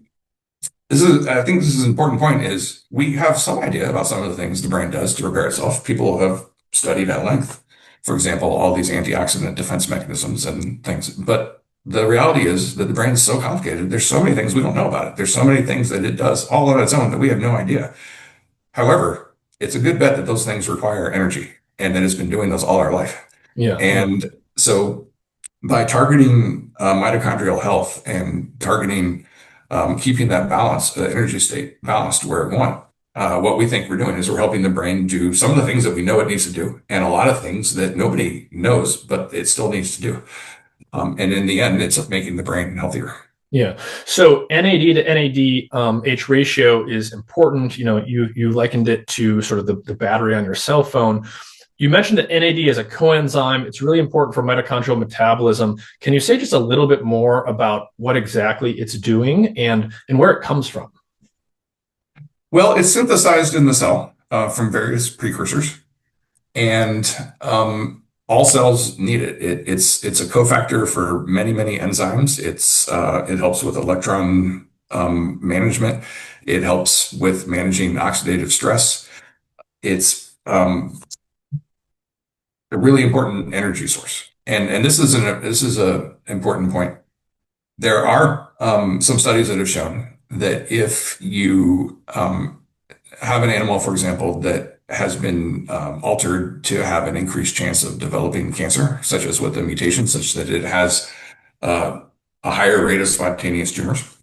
I think this is an important point, is we have some idea about some of the things the brain does to repair itself. People have studied at length, for example, all these antioxidant defense mechanisms and things. But the reality is that the brain is so complicated. There's so many things we don't know about it. There's so many things that it does all on its own that we have no idea. However, it's a good bet that those things require energy and that it's been doing those all our life. Yeah. And so by targeting mitochondrial health and targeting keeping that balance, energy state balanced where we want, what we think we're doing is we're helping the brain do some of the things that we know it needs to do, and a lot of things that nobody knows, but it still needs to do. And in the end, it's making the brain healthier. Yeah. So NAD to NADH ratio is important. You likened it to sort of the battery on your cell phone. You mentioned that NAD is a coenzyme. It's really important for mitochondrial metabolism. Can you say just a little bit more about what exactly it's doing and where it comes from? Well, it's synthesized in the cell from various precursors, and all cells need it. It's a cofactor for many enzymes. It helps with electron management. It helps with managing oxidative stress. It's a really important energy source. And this is an important point. There are some studies that have shown that if you have an animal, for example, that has been altered to have an increased chance of developing cancer, such as with a mutation, such that it has a higher rate of spontaneous tumors.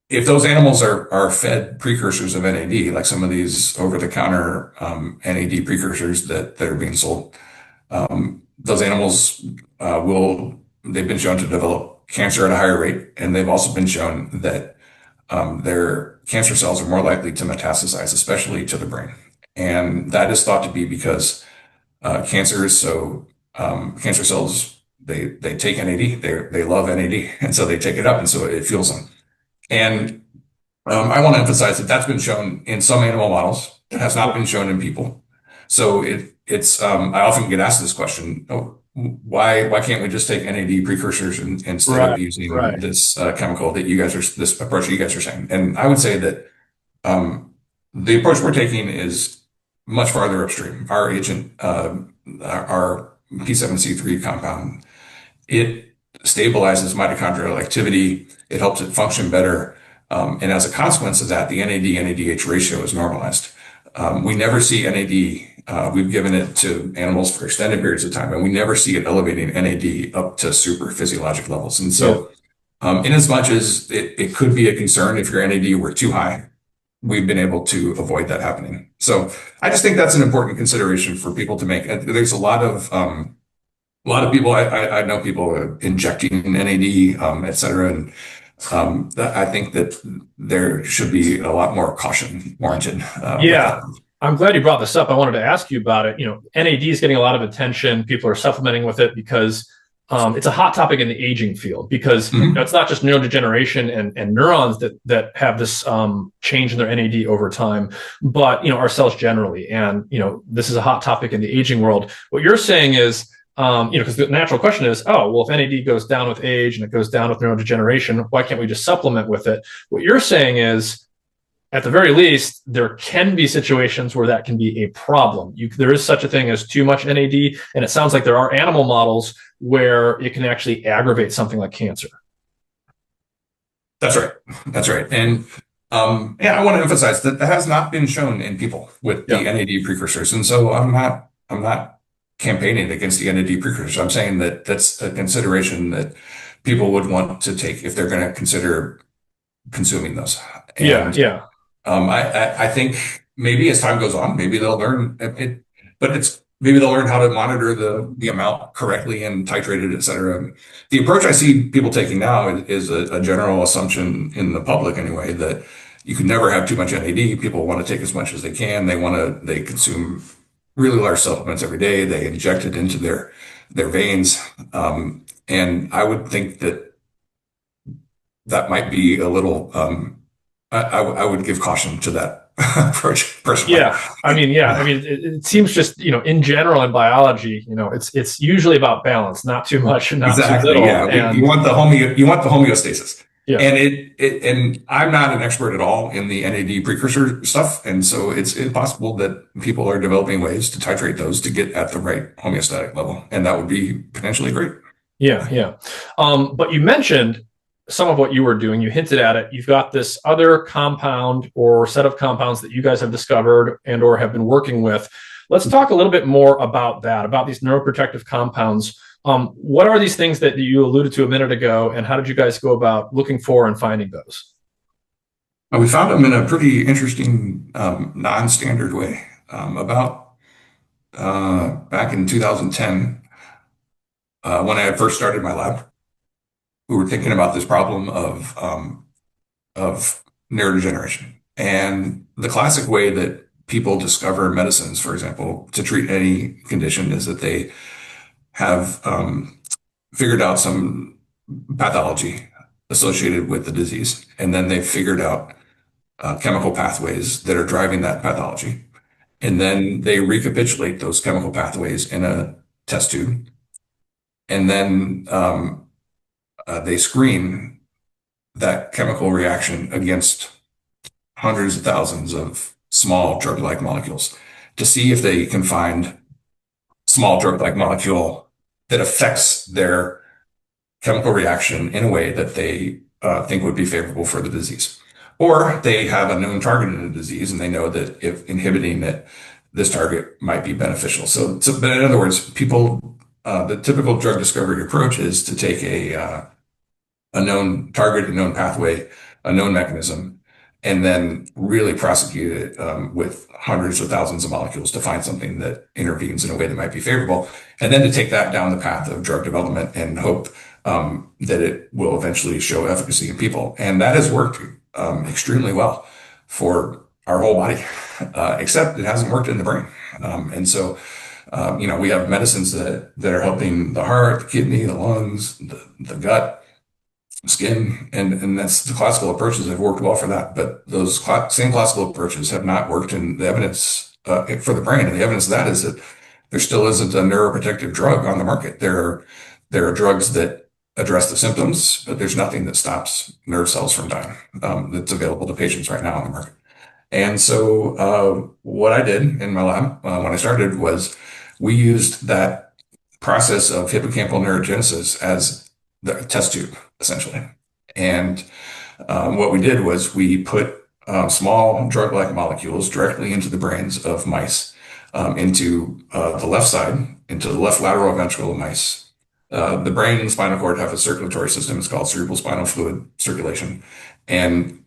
If those animals are fed precursors of NAD, like some of these over-the-counter NAD precursors that are being sold, those animals they've been shown to develop cancer at a higher rate. And they've also been shown that their cancer cells are more likely to metastasize, especially to the brain. And that is thought to be because cancer is so, cancer cells, they take NAD, they love NAD, and so they take it up, and so it fuels them. And I want to emphasize that that's been shown in some animal models. It has not been shown in people. So it's I often get asked this question: why can't we just take NAD precursors instead of using this chemical that you guys are, this approach that you guys are saying? And I would say that the approach we're taking is much farther upstream. Our agent, our P7C3 compound, it stabilizes mitochondrial activity. It helps it function better. And as a consequence of that, the NAD-NADH ratio is normalized. We never see NAD. We've given it to animals for extended periods of time, and we never see it elevating NAD up to super physiologic levels. And so, in as much as it could be a concern if your NAD were too high, we've been able to avoid that happening. So I just think that's an important consideration for people to make. There's a lot of people, I know people injecting NAD, et cetera. And I think that there should be a lot more caution warranted. I'm glad you brought this up. I wanted to ask you about it. NAD is getting a lot of attention. People are supplementing with it because it's a hot topic in the aging field, because it's not just neurodegeneration and neurons that have this change in their NAD over time, but our cells generally. And this is a hot topic in the aging world. What you're saying is, because the natural question is, oh, well, if NAD goes down with age and it goes down with neurodegeneration, why can't we just supplement with it? What you're saying is, at the very least, there can be situations where that can be a problem. There is such a thing as too much NAD, and it sounds like there are animal models where it can actually aggravate something like cancer. That's right. That's right. And I want to emphasize that has not been shown in people with the NAD precursors. And so I'm not campaigning against the NAD precursors. I'm saying that that's a consideration that people would want to take if they're going to consider consuming those. And, I think maybe as time goes on, maybe they'll learn it, but maybe they'll learn how to monitor the amount correctly and titrate it, et cetera. The approach I see people taking now is a general assumption in the public anyway, that you can never have too much NAD. People want to take as much as they can. They consume really large supplements every day. They inject it into their veins. And I would think that might be a little, I would give caution to that approach personally. It seems just, in general in biology, it's usually about balance, not too much and not too little. Yeah. You want the homeostasis. Yeah. And I'm not an expert at all in the NAD precursor stuff. And so it's possible that people are developing ways to titrate those to get at the right homeostatic level. And that would be potentially great. Yeah. But you mentioned some of what you were doing. You hinted at it. You've got this other compound or set of compounds that you guys have discovered and or have been working with. Let's talk a little bit more about that, about these neuroprotective compounds. What are these things that you alluded to a minute ago, and how did you guys go about looking for and finding those? We found them in a pretty interesting, non-standard way. Back in 2010, when I had first started my lab, we were thinking about this problem of neurodegeneration. And the classic way that people discover medicines, for example, to treat any condition is that they have figured out some pathology associated with the disease. And then they've figured out chemical pathways that are driving that pathology. And then they recapitulate those chemical pathways in a test tube. And then they screen that chemical reaction against hundreds of thousands of small drug-like molecules to see if they can find small drug-like molecule that affects their chemical reaction in a way that they think would be favorable for the disease. Or they have a known target in the disease and they know that if inhibiting it, this target might be beneficial. But in other words, the typical drug discovery approach is to take a known target, a known pathway, a known mechanism, and then really prosecute it with hundreds of thousands of molecules to find something that intervenes in a way that might be favorable. And then to take that down the path of drug development and hope that it will eventually show efficacy in people. And that has worked extremely well for our whole body, except it hasn't worked in the brain. And so, we have medicines that are helping the heart, the kidney, the lungs, the gut, skin, and that's the classical approaches have worked well for that. But those same classical approaches have not worked in the evidence for the brain. And the evidence of that is that there still isn't a neuroprotective drug on the market. There are drugs that address the symptoms, but there's nothing that stops nerve cells from dying that's available to patients right now on the market. And so what I did in my lab when I started was we used that process of hippocampal neurogenesis as the test tube, essentially. And what we did was we put small drug-like molecules directly into the brains of mice, into the left side, into the left lateral ventricle of mice. The brain and the spinal cord have a circulatory system. It's called cerebral spinal fluid circulation. And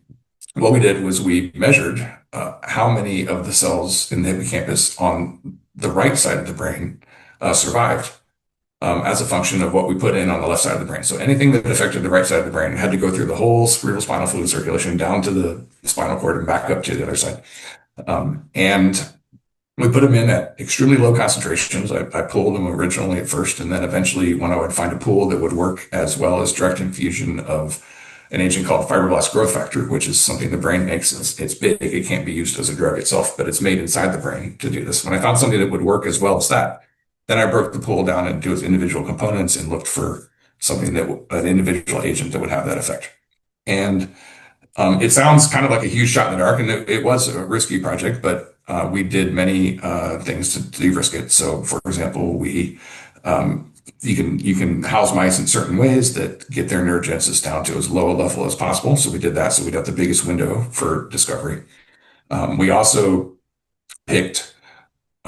what we did was we measured how many of the cells in the hippocampus on the right side of the brain survived as a function of what we put in on the left side of the brain. So anything that affected the right side of the brain had to go through the whole cerebral spinal fluid circulation down to the spinal cord and back up to the other side. And we put them in at extremely low concentrations. I pulled them originally at first, and then eventually when I would find a pool that would work as well as direct infusion of an agent called fibroblast growth factor, which is something the brain makes. It's big. It can't be used as a drug itself, but it's made inside the brain to do this. When I found something that would work as well as that, then I broke the pool down into its individual components and looked for something an individual agent that would have that effect. And it sounds kind of like a huge shot in the dark, and it was a risky project, but we did many things to de-risk it. So, for example, you can house mice in certain ways that get their neurogenesis down to as low a level as possible. So we did that. So we'd have the biggest window for discovery. We also picked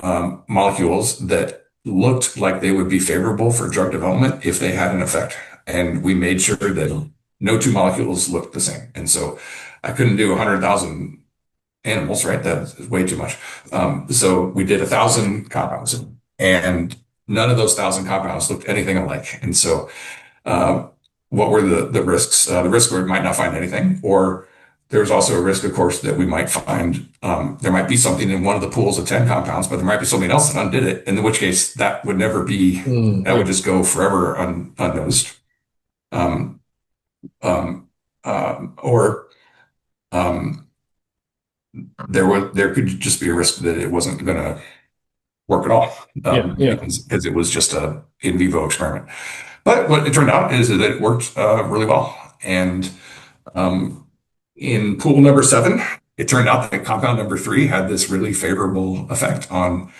molecules that looked like they would be favorable for drug development if they had an effect. And we made sure that no two molecules looked the same. And so I couldn't do 100,000 animals, right? That's way too much. So we did 1,000 compounds, and none of those 1,000 compounds looked anything alike. And so what were the risks? The risk where we might not find anything, or there's also a risk, of course, that we might find there might be something in one of the pools of 10 compounds, but there might be something else that undid it, in which case that would never be, that would just go forever unnoticed. There could just be a risk that it wasn't going to work at all, because it was just a in vivo experiment. But what it turned out is that it worked really well. And in pool number 7, it turned out that compound number 3 had this really favorable effect on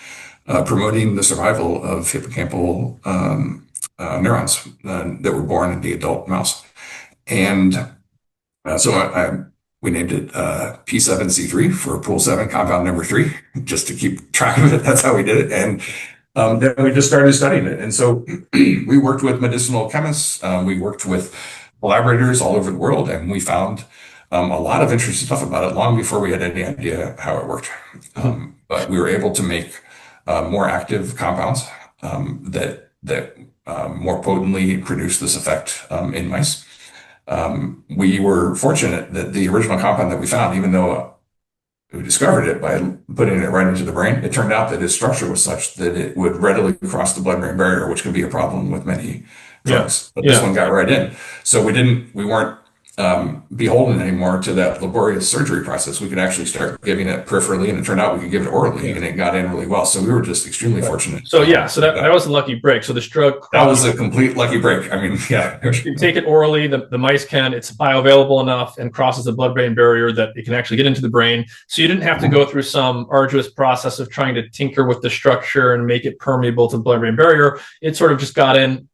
promoting the survival of hippocampal neurons that were born in the adult mouse. And so we named it P7C3 for pool 7, compound number 3, just to keep track of it. That's how we did it. And then we just started studying it. And so we worked with medicinal chemists. We worked with collaborators all over the world, and we found a lot of interesting stuff about it long before we had any idea how it worked. But we were able to make more active compounds that more potently produce this effect in mice. We were fortunate that the original compound that we found, even though we discovered it by putting it right into the brain, it turned out that its structure was such that it would readily cross the blood-brain barrier, which can be a problem with many drugs. But this one got right in. So we weren't beholden anymore to that laborious surgery process. We could actually start giving it peripherally, and it turned out we could give it orally, and it got in really well. So we were just extremely fortunate. So that was a lucky break. So this drug, that was a complete lucky break. I mean, you take it orally, the mice it's bioavailable enough and crosses the blood-brain barrier that it can actually get into the brain. So you didn't have to go through some arduous process of trying to tinker with the structure and make it permeable to the blood-brain barrier. It sort of just got in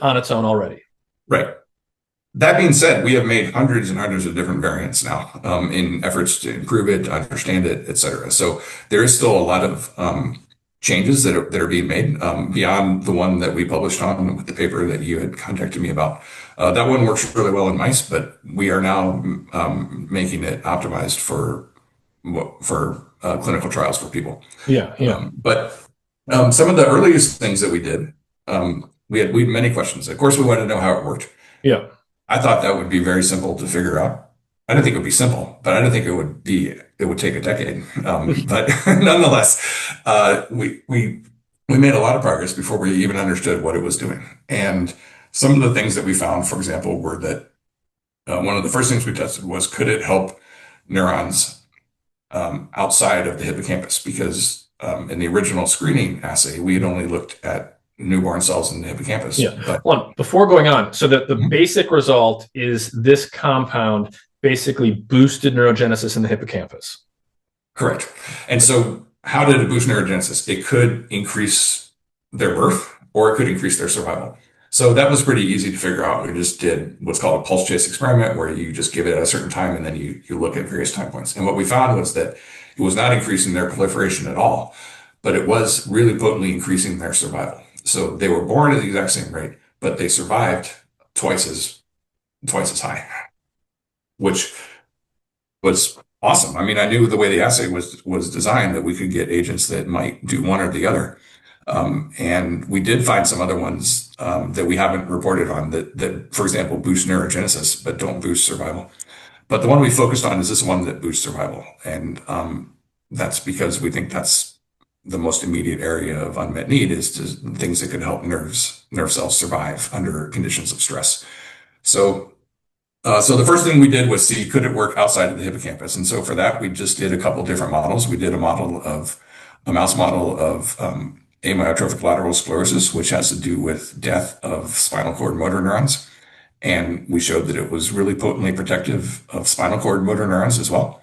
on its own already. Right. That being said, we have made hundreds and hundreds of different variants now in efforts to improve it, to understand it, et cetera. So there is still a lot of changes that are being made beyond the one that we published on with the paper that you had contacted me about. That one works really well in mice, but we are now making it optimized for clinical trials for people. But some of the earliest things that we did, we had many questions. Of course, we wanted to know how it worked. Yeah. I thought that would be very simple to figure out. I didn't think it would be simple, but I didn't think it would take a decade. But nonetheless, we made a lot of progress before we even understood what it was doing. And some of the things that we found, for example, were that one of the first things we tested was, could it help neurons outside of the hippocampus? Because in the original screening assay, we had only looked at newborn cells in the hippocampus. Yeah. But Well, before going on, so the basic result is this compound basically boosted neurogenesis in the hippocampus. correct. And so how did it boost neurogenesis? It could increase their birth, or it could increase their survival. So that was pretty easy to figure out. We just did what's called a pulse chase experiment, where you just give it at a certain time and then you look at various time points. And what we found was that it was not increasing their proliferation at all, but it was really potently increasing their survival. So they were born at the exact same rate, but they survived twice as high, which was awesome. I mean, I knew the way the assay was designed that we could get agents that might do one or the other. And we did find some other ones that we haven't reported on that, for example, boost neurogenesis, but don't boost survival. But the one we focused on is this one that boosts survival. And that's because we think that's the most immediate area of unmet need, is to things that could help nerve cells survive under conditions of stress. So the first thing we did was see, could it work outside of the hippocampus? And so for that, we just did a couple different models. We did a mouse model of amyotrophic lateral sclerosis, which has to do with death of spinal cord motor neurons. And we showed that it was really potently protective of spinal cord motor neurons as well.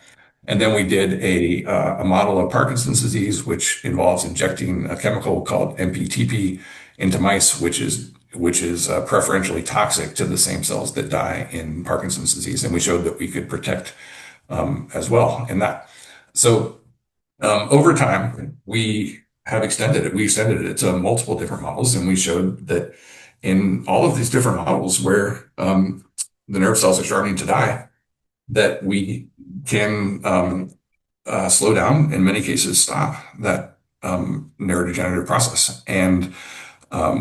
And then we did a model of Parkinson's disease, which involves injecting a chemical called MPTP into mice, which is preferentially toxic to the same cells that die in Parkinson's disease. And we showed that we could protect as well in that. So over time, we have extended it. We extended it to multiple different models, and we showed that in all of these different models where the nerve cells are starting to die, that we can slow down, in many cases stop that neurodegenerative process. And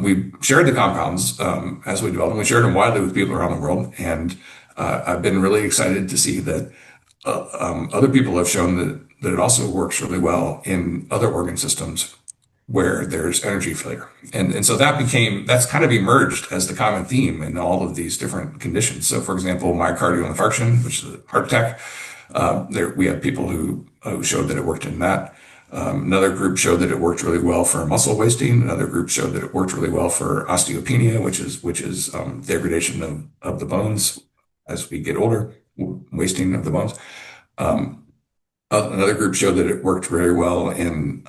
we shared the compounds as we developed them. We shared them widely with people around the world. And I've been really excited to see that other people have shown that it also works really well in other organ systems where there's energy failure. And so that's kind of emerged as the common theme in all of these different conditions. So for example, myocardial infarction, which is a heart attack, we have people who showed that it worked in that. Another group showed that it worked really well for muscle wasting. Another group showed that it worked really well for osteopenia, which is degradation of the bones as we get older, wasting of the bones. Another group showed that it worked very well in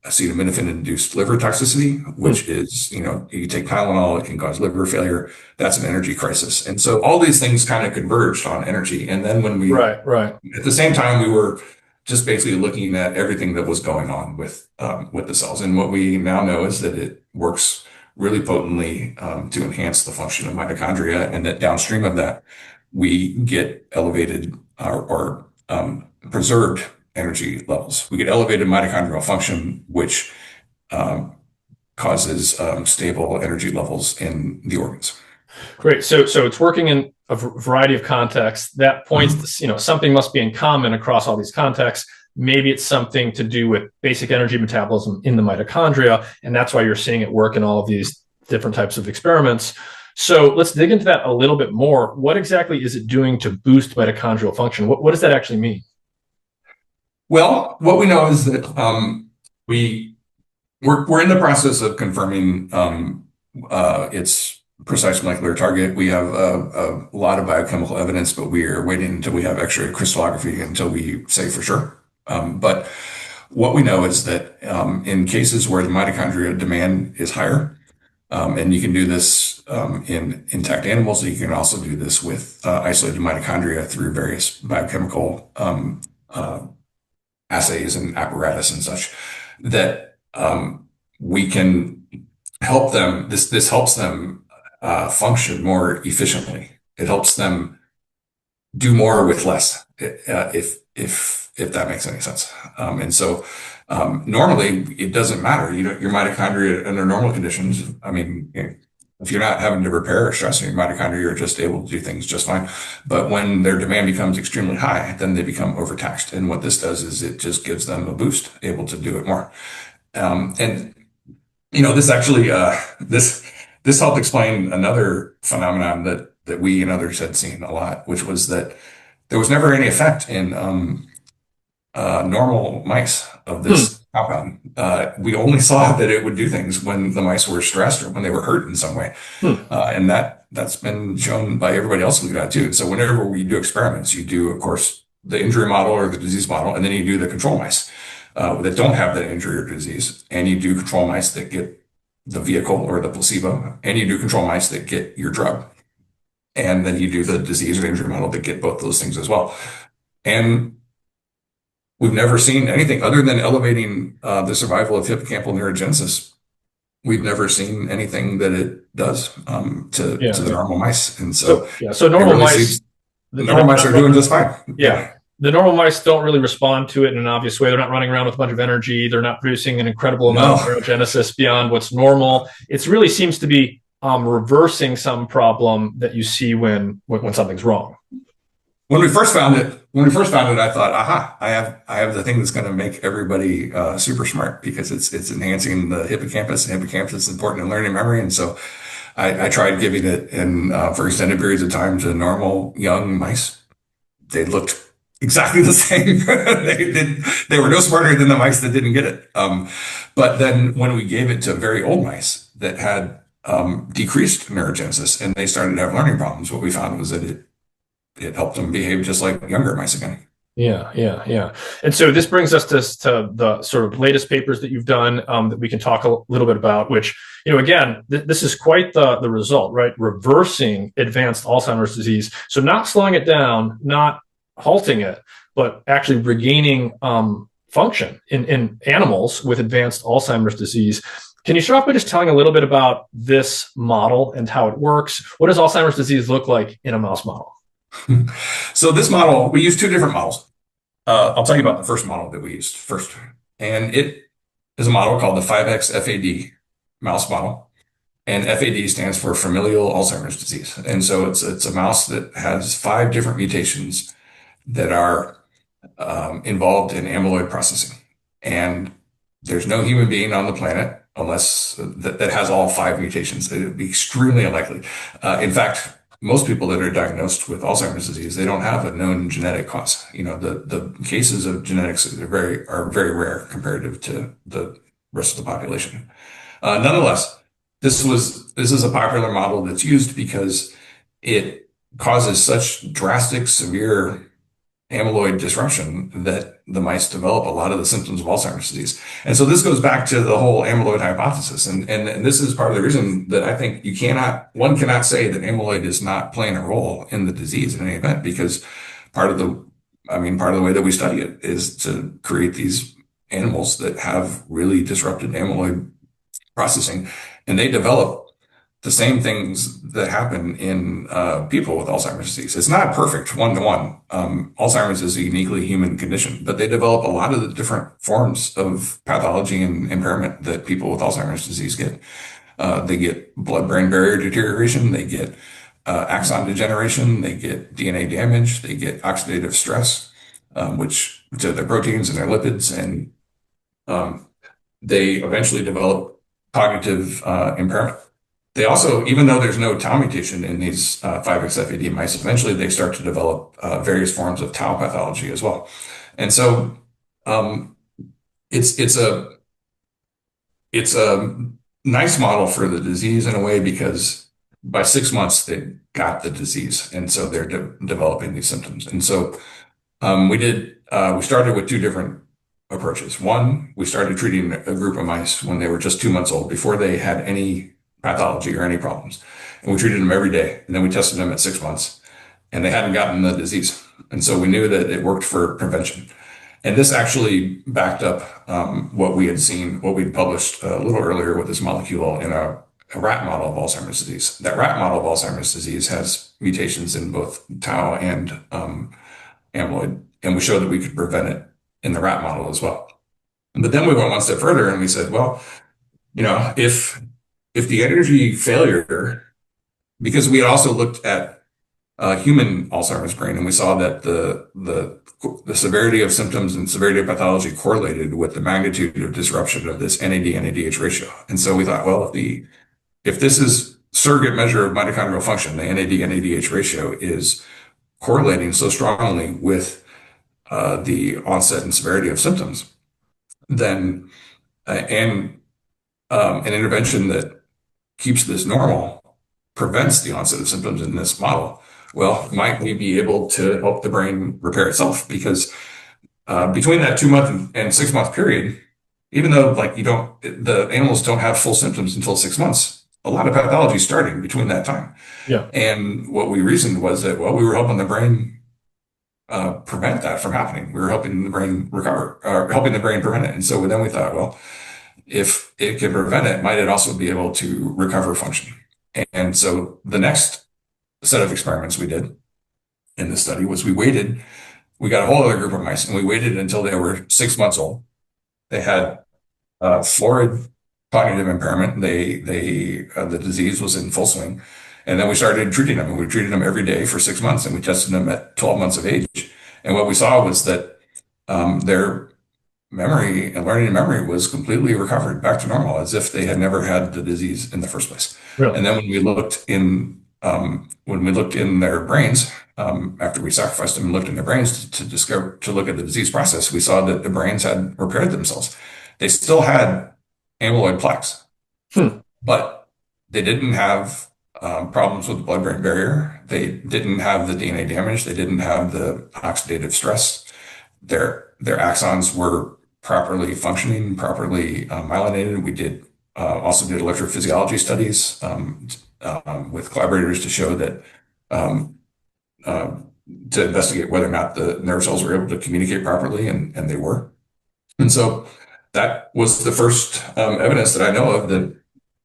acetaminophen-induced liver toxicity, which is, you take Tylenol, it can cause liver failure. That's an energy crisis. And so all these things kind of converged on energy. And then when we, right. At the same time, we were just basically looking at everything that was going on with the cells. And what we now know is that it works really potently to enhance the function of mitochondria, and that downstream of that, we get elevated or preserved energy levels. We get elevated mitochondrial function, which causes stable energy levels in the organs. Great. So it's working in a variety of contexts. That points to, something must be in common across all these contexts. Maybe it's something to do with basic energy metabolism in the mitochondria, and that's why you're seeing it work in all of these different types of experiments. So let's dig into that a little bit more. What exactly is it doing to boost mitochondrial function? What does that actually mean? Well, what we know is that we're in the process of confirming its precise molecular target. We have a lot of biochemical evidence, but we are waiting until we have X-ray crystallography until we say for sure. But what we know is that in cases where the mitochondria demand is higher, and you can do this in intact animals, you can also do this with isolated mitochondria through various biochemical assays and apparatus and such, that we can help them. This helps them function more efficiently. It helps them do more with less, if that makes any sense. And so normally it doesn't matter. Your mitochondria under normal conditions, I mean, if you're not having to repair or stress your mitochondria, you're just able to do things just fine. But when their demand becomes extremely high, then they become overtaxed. And what this does is it just gives them a boost, able to do it more. And this actually, this helped explain another phenomenon that we and others had seen a lot, which was that there was never any effect in normal mice of this compound. We only saw that it would do things when the mice were stressed or when they were hurt in some way. And that's been shown by everybody else we've got too. So whenever we do experiments, you do, of course, the injury model or the disease model, and then you do the control mice that don't have that injury or disease. And you do control mice that get the vehicle or the placebo, and you do control mice that get your drug. And then you do the disease or injury model that get both those things as well. And we've never seen anything other than elevating the survival of hippocampal neurogenesis. We've never seen anything that it does to the normal mice. And so normal mice, normal mice are doing just fine. Yeah. The normal mice don't really respond to it in an obvious way. They're not running around with a bunch of energy. They're not producing an incredible amount of neurogenesis beyond what's normal. It really seems to be reversing some problem that you see when something's wrong. When we first found it, I thought, aha, I have the thing that's going to make everybody super smart, because it's enhancing the hippocampus, and hippocampus is important in learning memory. And so I tried giving it for extended periods of time to normal young mice. They looked exactly the same. They were no smarter than the mice that didn't get it. But then when we gave it to very old mice that had decreased neurogenesis and they started to have learning problems, what we found was that it helped them behave just like younger mice again. Yeah. And so this brings us to the sort of latest papers that you've done that we can talk a little bit about, which, again, this is quite the result, right? Reversing advanced Alzheimer's disease. So not slowing it down, not halting it, but actually regaining function in animals with advanced Alzheimer's disease. Can you start off by just telling a little bit about this model and how it works? What does Alzheimer's disease look like in a mouse model? So this model, we used two different models. I'll tell you about the first model that we used first. And it is a model called the 5X FAD mouse model. And FAD stands for familial Alzheimer's disease. And so it's a mouse that has 5 different mutations that are involved in amyloid processing. And there's no human being on the planet unless that has all 5 mutations. It would be extremely unlikely. In fact, most people that are diagnosed with Alzheimer's disease, they don't have a known genetic cause. The cases of genetics are very rare comparative to the rest of the population. Nonetheless, this is a popular model that's used because it causes such drastic, severe amyloid disruption that the mice develop a lot of the symptoms of Alzheimer's disease. And so this goes back to the whole amyloid hypothesis. And this is part of the reason that I think one cannot say that amyloid is not playing a role in the disease in any event, because part of the way that we study it is to create these animals that have really disrupted amyloid processing, and they develop the same things that happen in people with Alzheimer's disease. It's not perfect one-to-one. Alzheimer's is a uniquely human condition, but they develop a lot of the different forms of pathology and impairment that people with Alzheimer's disease get. They get blood-brain barrier deterioration, they get axon degeneration, they get DNA damage, they get oxidative stress, which to their proteins and their lipids, and they eventually develop cognitive impairment. They also, even though there's no tau mutation in these 5XFAD mice, eventually they start to develop various forms of tau pathology as well. And so it's a nice model for the disease in a way, because by 6 months they got the disease, and so they're developing these symptoms. And so we started with 2 different approaches. One, we started treating a group of mice when they were just 2 months old, before they had any pathology or any problems. And we treated them every day. And then we tested them at 6 months, and they hadn't gotten the disease. And so we knew that it worked for prevention. And this actually backed up what we'd published a little earlier with this molecule in a rat model of Alzheimer's disease. That rat model of Alzheimer's disease has mutations in both tau and amyloid. And we showed that we could prevent it in the rat model as well. But then we went one step further and we said, well, if if the energy failure, because we had also looked at human Alzheimer's brain, and we saw that the severity of symptoms and severity of pathology correlated with the magnitude of disruption of this NAD/NADH ratio. And so we thought, well, if this is surrogate measure of mitochondrial function, the NAD/NADH ratio is correlating so strongly with the onset and severity of symptoms, then and an intervention that keeps this normal prevents the onset of symptoms in this model. Well, might we be able to help the brain repair itself? Because between that 2-month and 6-month period, even though like the animals don't have full symptoms until 6 months, a lot of pathology is starting between that time. Yeah. And what we reasoned was that, well, we were helping the brain prevent that from happening. We were helping the brain recover, or helping the brain prevent it. And so then we thought, well, if it can prevent it, might it also be able to recover function? And so the next set of experiments we did in this study was we got a whole other group of mice, and we waited until they were 6 months old. They had florid cognitive impairment. The disease was in full swing. And then we started treating them, and we treated them every day for 6 months, and we tested them at 12 months of age. And what we saw was that their memory and learning and memory was completely recovered back to normal, as if they had never had the disease in the first place. Really? And then when we looked in their brains, after we sacrificed them and looked in their brains to look at the disease process, we saw that the brains had repaired themselves. They still had amyloid plaques, but they didn't have problems with the blood-brain barrier. They didn't have the DNA damage. They didn't have the oxidative stress. Their axons were properly functioning, properly myelinated. We also did electrophysiology studies with collaborators to show that to investigate whether or not the nerve cells were able to communicate properly, and they were. And so that was the first evidence that I know of that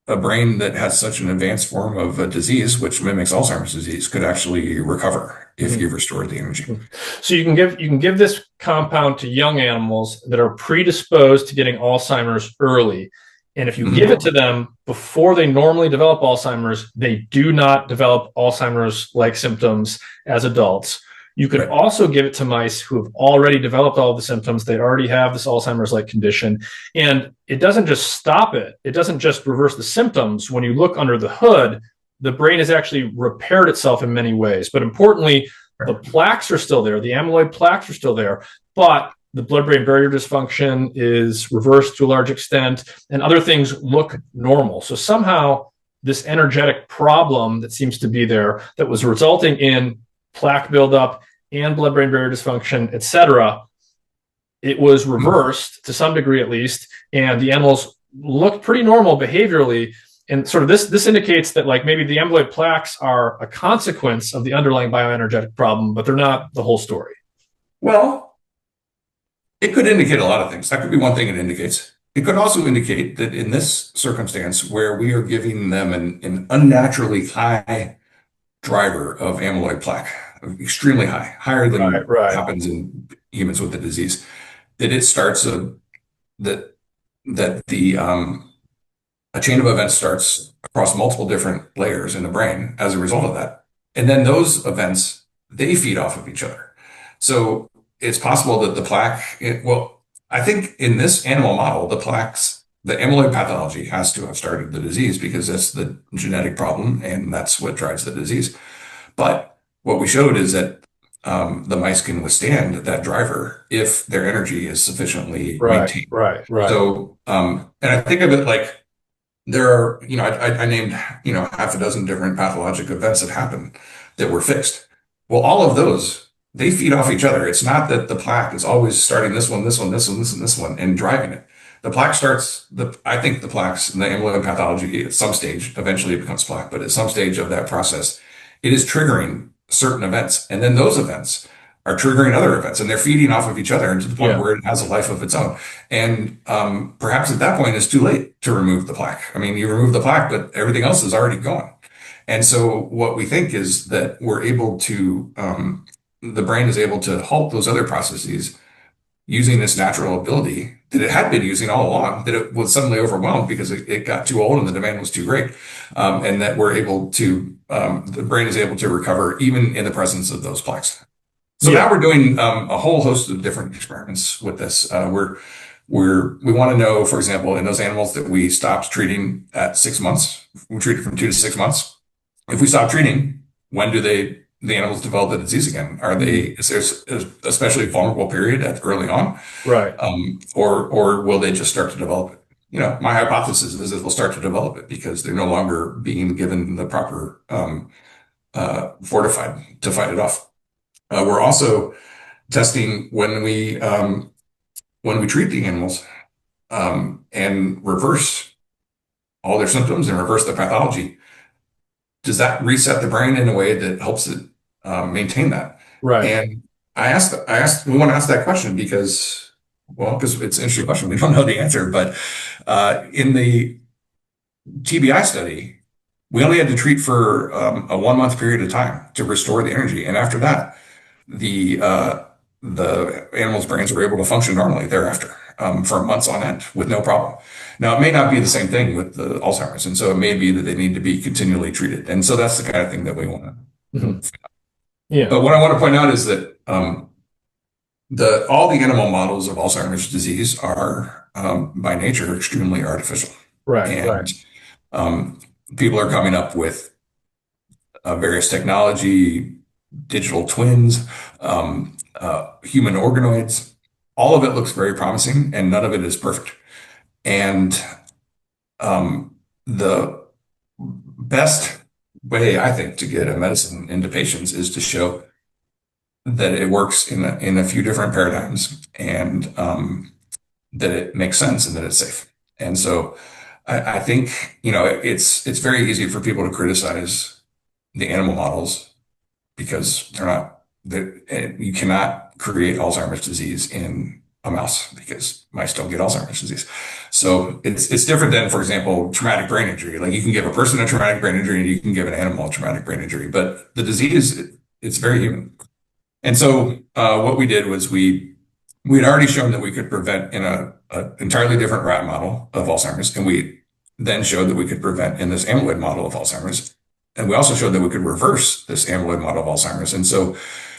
a brain that has such an advanced form of a disease, which mimics Alzheimer's disease, could actually recover if you restore the energy. So you can give this compound to young animals that are predisposed to getting Alzheimer's early. And if you give it to them before they normally develop Alzheimer's, they do not develop Alzheimer's-like symptoms as adults. You could also give it to mice who have already developed all the symptoms. They already have this Alzheimer's-like condition. And it doesn't just stop it. It doesn't just reverse the symptoms. When you look under the hood, the brain has actually repaired itself in many ways. But importantly, the plaques are still there. The amyloid plaques are still there. But the blood-brain barrier dysfunction is reversed to a large extent, and other things look normal. So somehow this energetic problem that seems to be there that was resulting in plaque buildup and blood-brain barrier dysfunction, etc., it was reversed to some degree at least, and the animals looked pretty normal behaviorally. And sort of this indicates that like maybe the amyloid plaques are a consequence of the underlying bioenergetic problem, but they're not the whole story. Well, it could indicate a lot of things. That could be one thing it indicates. It could also indicate that in this circumstance where we are giving them an unnaturally high driver of amyloid plaque, extremely high, higher than happens in humans with the disease, that it starts a chain of events starts across multiple different layers in the brain as a result of that. And then those events, they feed off of each other. So it's possible that the plaque, I think in this animal model, the plaques, the amyloid pathology has to have started the disease because that's the genetic problem and that's what drives the disease. But what we showed is that the mice can withstand that driver if their energy is sufficiently maintained. Right. So, and I think of it like there are, I named, half a dozen different pathologic events that happened that were fixed. Well, all of those, they feed off each other. It's not that the plaque is always starting this one, and driving it. The plaque I think the plaques and the amyloid pathology at some stage, eventually it becomes plaque, but at some stage of that process, it is triggering certain events. And then those events are triggering other events, and they're feeding off of each other to the point where it has a life of its own. And perhaps at that point, it's too late to remove the plaque. I mean, you remove the plaque, but everything else is already gone. And so what we think is that we're able to, the brain is able to halt those other processes using this natural ability that it had been using all along, that it was suddenly overwhelmed because it got too old and the demand was too great. And that we're able to, the brain is able to recover even in the presence of those plaques. So now we're doing a whole host of different experiments with this. We want to know, for example, in those animals that we stopped treating at 6 months, we treated from 2 to 6 months. If we stop treating, when do the animals develop the disease again? Is there a especially vulnerable period early on? Right. Or will they just start to develop it? You know, my hypothesis is that they'll start to develop it because they're no longer being given the proper fortified to fight it off. We're also testing when we treat the animals and reverse all their symptoms and reverse the pathology. Does that reset the brain in a way that helps it maintain that? Right. And we want to ask that question because it's an interesting question. We don't know the answer, but in the TBI study, we only had to treat for a 1 month period of time to restore the energy. And after that, the animals' brains were able to function normally thereafter for months on end with no problem. Now, it may not be the same thing with the Alzheimer's, and so it may be that they need to be continually treated. And so that's the kind of thing that we want to. Mm-hmm. Yeah. But what I want to point out is that all the animal models of Alzheimer's disease are by nature extremely artificial. Right. And people are coming up with various technology, digital twins, human organoids. All of it looks very promising, and none of it is perfect. And the best way, I think, to get a medicine into patients is to show that it works in a few different paradigms, and that it makes sense and that it's safe. And so I think, you know, it's very easy for people to criticize the animal models because you cannot create Alzheimer's disease in a mouse because mice don't get Alzheimer's disease. So it's different than, for example, traumatic brain injury. Like, you can give a person a traumatic brain injury and you can give an animal a traumatic brain injury, but the disease, it's very human. And so what we did was we had already shown that we could prevent in an entirely different rat model of Alzheimer's, and we then showed that we could prevent in this amyloid model of Alzheimer's. And we also showed that we could reverse this amyloid model of Alzheimer's. And so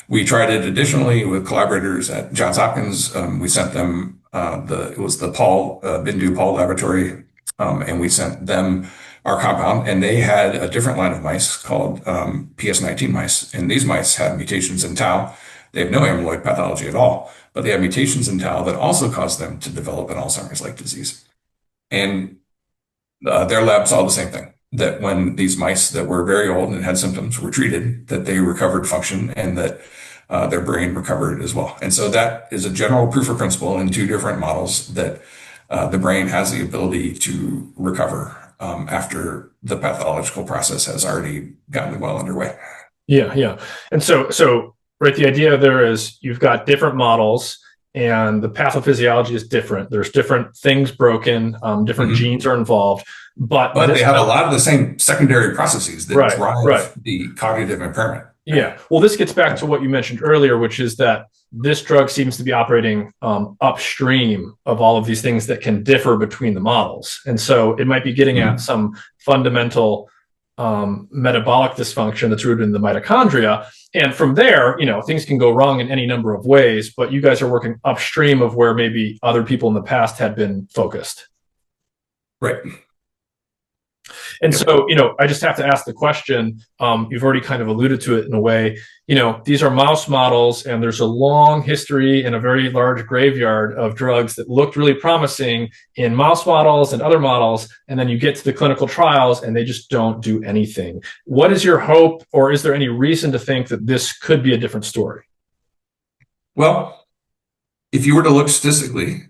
we tried it additionally with collaborators at Johns Hopkins. We sent them, it was the Bindu Paul laboratory, and we sent them our compound, and they had a different line of mice called PS19 mice. And these mice have mutations in tau. They have no amyloid pathology at all, but they have mutations in tau that also cause them to develop an Alzheimer's-like disease. And their lab saw the same thing, that when these mice that were very old and had symptoms were treated, that they recovered function and that their brain recovered as well. And so that is a general proof of principle in 2 different models that the brain has the ability to recover after the pathological process has already gotten well underway. Yeah. And so right, the idea there is you've got different models and the pathophysiology is different. There's different things broken, different genes are involved, but they have a lot of the same secondary processes that drive the cognitive impairment. Yeah. Well, this gets back to what you mentioned earlier, which is that this drug seems to be operating upstream of all of these things that can differ between the models. And so it might be getting at some fundamental metabolic dysfunction that's rooted in the mitochondria. And from there, you know, things can go wrong in any number of ways, but you guys are working upstream of where maybe other people in the past had been focused. Right. And so, you know, I just have to ask the question, you've already kind of alluded to it in a way, you know, these are mouse models and there's a long history and a very large graveyard of drugs that looked really promising in mouse models and other models. And then you get to the clinical trials and they just don't do anything. What is your hope, or is there any reason to think that this could be a different story? Well, if you were to look statistically,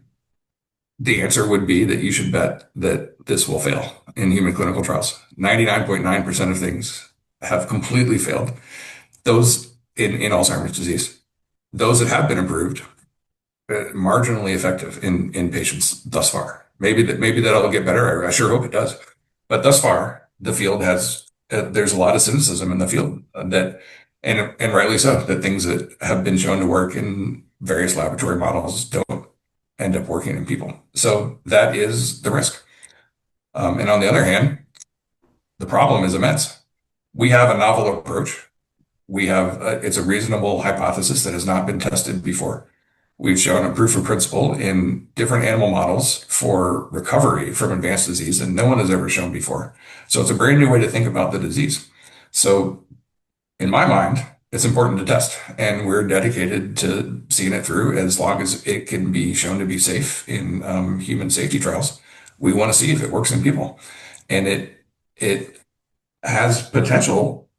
the answer would be that you should bet that this will fail in human clinical trials. 99.9% of things have completely failed. Those in Alzheimer's disease, those that have been improved, marginally effective in patients thus far. Maybe that'll get better. I sure hope it does. But thus far, the field there's a lot of cynicism in the field that, and rightly so, that things that have been shown to work in various laboratory models don't end up working in people. So that is the risk. And on the other hand, the problem is immense. We have a novel approach. We have it's a reasonable hypothesis that has not been tested before. We've shown a proof of principle in different animal models for recovery from advanced disease, and no one has ever shown before. So it's a brand new way to think about the disease. So in my mind, it's important to test, and we're dedicated to seeing it through as long as it can be shown to be safe in human safety trials. We want to see if it works in people, and it has potential.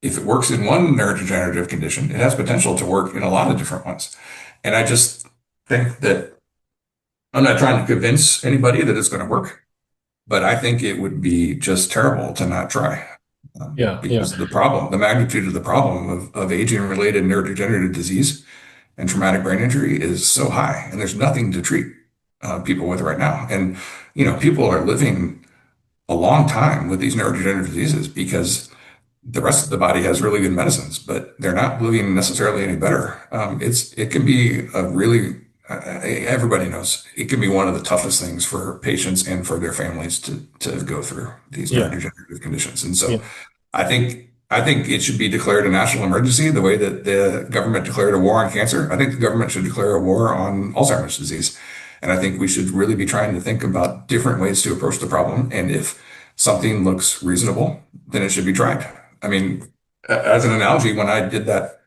If it works in one neurodegenerative condition, it has potential to work in a lot of different ones. And I just think that I'm not trying to convince anybody that it's going to work, but I think it would be just terrible to not try. Because the problem, the magnitude of the problem of aging-related neurodegenerative disease and traumatic brain injury is so high, and there's nothing to treat people with right now. And, people are living a long time with these neurodegenerative diseases because the rest of the body has really good medicines, but they're not living necessarily any better. It can be a really, everybody knows, it can be one of the toughest things for patients and for their families to go through these neurodegenerative conditions. And so I think it should be declared a national emergency the way that the government declared a war on cancer. I think the government should declare a war on Alzheimer's disease. And I think we should really be trying to think about different ways to approach the problem. And if something looks reasonable, then it should be tried. I mean, as an analogy, when I did that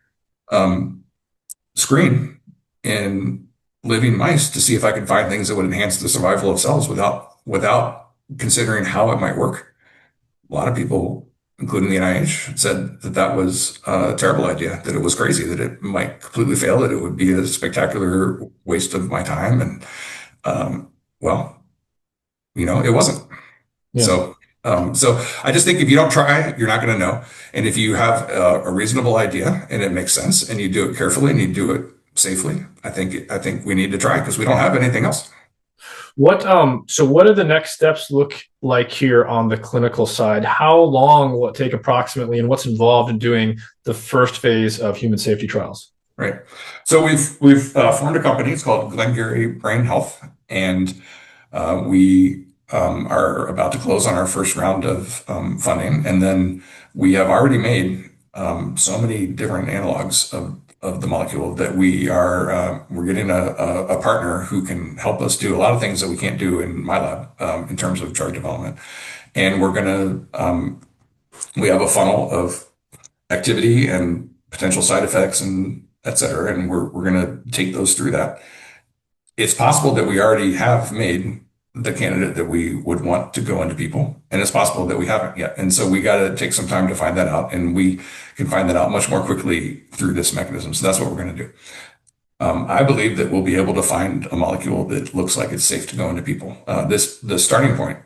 screen in living mice to see if I could find things that would enhance the survival of cells without considering how it might work, a lot of people, including the NIH, said that was a terrible idea, that it was crazy, that it might completely fail, that it would be a spectacular waste of my time. And it wasn't. So I just think if you don't try, you're not going to know. And if you have a reasonable idea and it makes sense and you do it carefully and you do it safely, I think we need to try because we don't have anything else. So what do the next steps look like here on the clinical side? How long will it take approximately, and what's involved in doing the first phase of human safety trials? Right. So we've formed a company. It's called Glengarry Brain Health, and we are about to close on our first round of funding, and then we have already made so many different analogs of the molecule that we're getting a partner who can help us do a lot of things that we can't do in my lab in terms of drug development. And we have a funnel of activity and potential side effects and et cetera, and we're going to take those through that. It's possible that we already have made the candidate that we would want to go into people, and it's possible that we haven't yet. And so we got to take some time to find that out, and we can find that out much more quickly through this mechanism. So that's what we're going to do. I believe that we'll be able to find a molecule that looks like it's safe to go into people. The starting point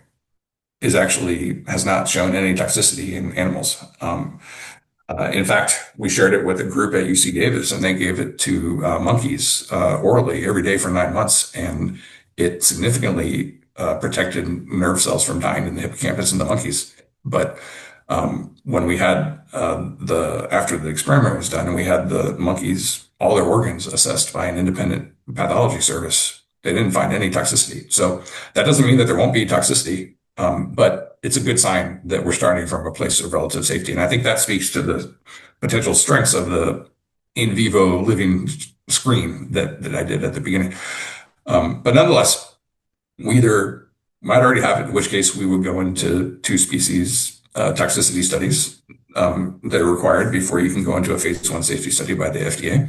has not shown any toxicity in animals. In fact, we shared it with a group at UC Davis, and they gave it to monkeys orally every day for 9 months, and it significantly protected nerve cells from dying in the hippocampus in the monkeys. But when we had after the experiment was done and we had the monkeys, all their organs assessed by an independent pathology service, they didn't find any toxicity. So that doesn't mean that there won't be toxicity, but it's a good sign that we're starting from a place of relative safety. And I think that speaks to the potential strengths of the in vivo living screen that I did at the beginning. But nonetheless, we either might already have it, in which case we would go into 2 species toxicity studies that are required before you can go into a phase 1 safety study by the FDA.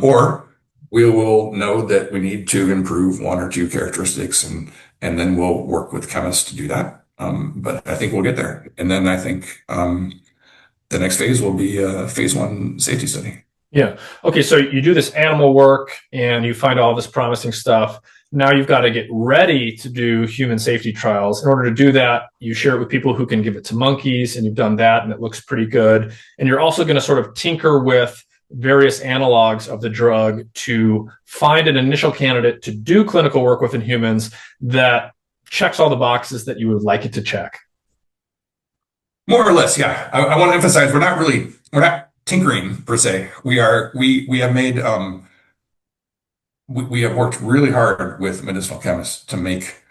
Or we will know that we need to improve 1 or 2 characteristics, and then we'll work with chemists to do that. But I think we'll get there. And then I think the next phase will be a phase 1 safety study. Yeah. Okay. So you do this animal work and you find all this promising stuff. Now you've got to get ready to do human safety trials. In order to do that, you share it with people who can give it to monkeys, and you've done that and it looks pretty good. And you're also going to sort of tinker with various analogs of the drug to find an initial candidate to do clinical work with in humans that checks all the boxes that you would like it to check. More or less, yeah. I want to emphasize we're not tinkering per se. We have made we have worked really hard with medicinal chemists to make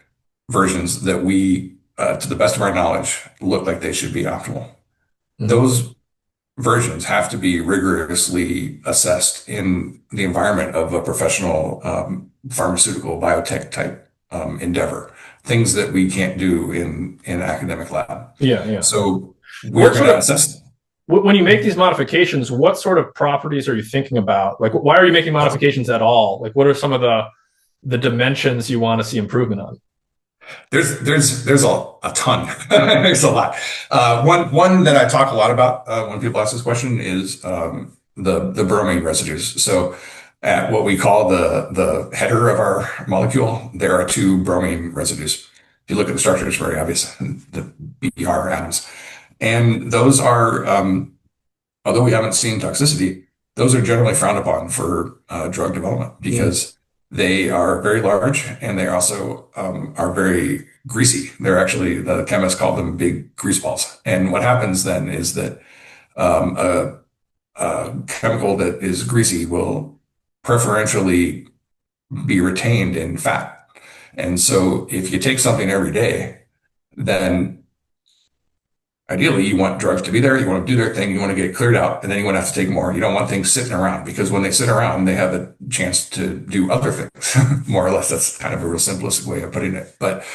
versions that we, to the best of our knowledge, look like they should be optimal. Those versions have to be rigorously assessed in the environment of a professional pharmaceutical biotech type endeavor, things that we can't do in an academic lab. Yeah. So we're going to assess. When you make these modifications, what sort of properties are you thinking about? Like, why are you making modifications at all? Like, what are some of the dimensions you want to see improvement on? There's a ton. There's a lot. One that I talk a lot about when people ask this question is the bromine residues. So at what we call the header of our molecule, there are two bromine residues. If you look at the structure, it's very obvious, the BR atoms. And those are, although we haven't seen toxicity, those are generally frowned upon for drug development because they are very large and they also are very greasy. They're actually, the chemists call them big grease balls. And what happens then is that a chemical that is greasy will preferentially be retained in fat. And so if you take something every day, then ideally, you want drugs to be there, you want to do their thing, you want to get it cleared out, and then you want to have to take more. You don't want things sitting around because when they sit around, they have a chance to do other things, more or less. That's kind of a real simplistic way of putting it. But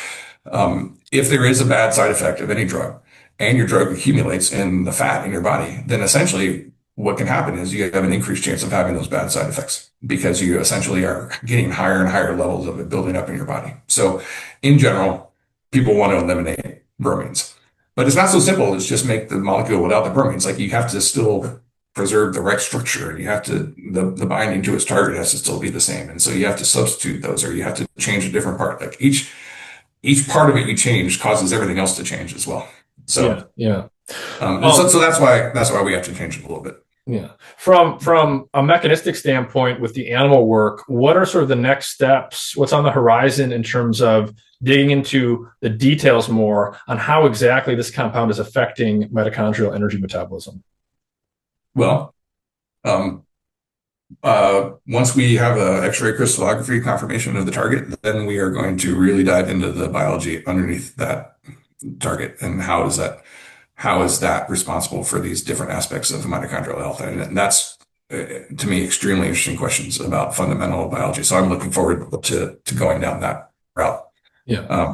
if there is a bad side effect of any drug and your drug accumulates in the fat in your body, then essentially what can happen is you have an increased chance of having those bad side effects because you essentially are getting higher and higher levels of it building up in your body. So in general, people want to eliminate bromines. But it's not so simple as just make the molecule without the bromines. Like you have to still preserve the right structure. You have to, the binding to its target has to still be the same. And so you have to substitute those or you have to change a different part. Like each part of it you change causes everything else to change as well. So so that's why we have to change it a little bit. Yeah. From a mechanistic standpoint with the animal work, what are sort of the next steps? What's on the horizon in terms of digging into the details more on how exactly this compound is affecting mitochondrial energy metabolism? Well, once we have an X-ray crystallography confirmation of the target, then we are going to really dive into the biology underneath that target and how is that responsible for these different aspects of mitochondrial health? And that's, to me, extremely interesting questions about fundamental biology. So I'm looking forward to going down that route. Yeah.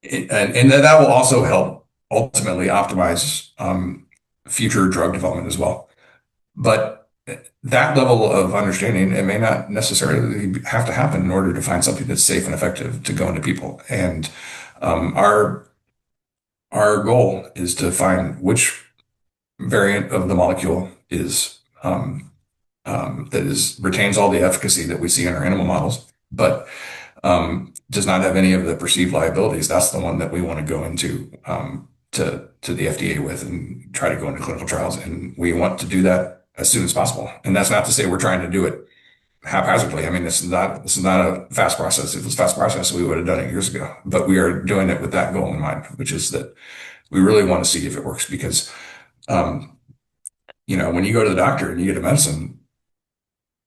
And that will also help ultimately optimize future drug development as well. But that level of understanding, it may not necessarily have to happen in order to find something that's safe and effective to go into people. And our goal is to find which variant of the molecule is retains all the efficacy that we see in our animal models, but does not have any of the perceived liabilities. That's the one that we want to go into to the FDA with and try to go into clinical trials. And we want to do that as soon as possible. And that's not to say we're trying to do it haphazardly. I mean, this is not a fast process. If it was a fast process, we would have done it years ago. But we are doing it with that goal in mind, which is that we really want to see if it works. Because, when you go to the doctor and you get a medicine,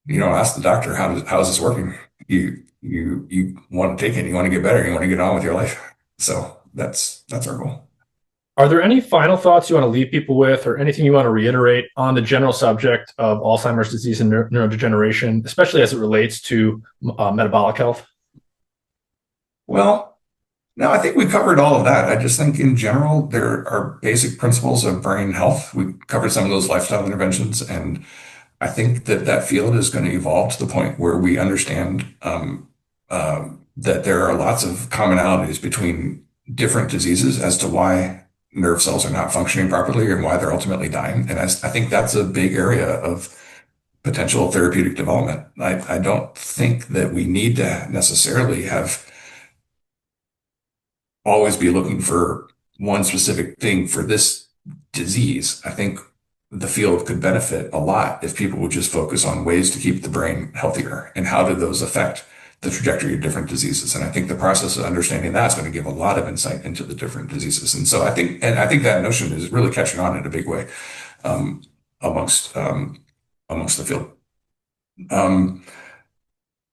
you don't ask the doctor how is this working. You want to take it. You want to get better. You want to get on with your life. So that's our goal. Are there any final thoughts you want to leave people with or anything you want to reiterate on the general subject of Alzheimer's disease and neurodegeneration, especially as it relates to metabolic health? Well, no, I think we covered all of that. I just think in general, there are basic principles of brain health. We covered some of those lifestyle interventions. And I think that field is going to evolve to the point where we understand that there are lots of commonalities between different diseases as to why nerve cells are not functioning properly and why they're ultimately dying. And I think that's a big area of potential therapeutic development. I don't think that we need to necessarily always be looking for one specific thing for this disease. I think the field could benefit a lot if people would just focus on ways to keep the brain healthier and how do those affect the trajectory of different diseases. And I think the process of understanding that is going to give a lot of insight into the different diseases. And so I think that notion is really catching on in a big way amongst the field.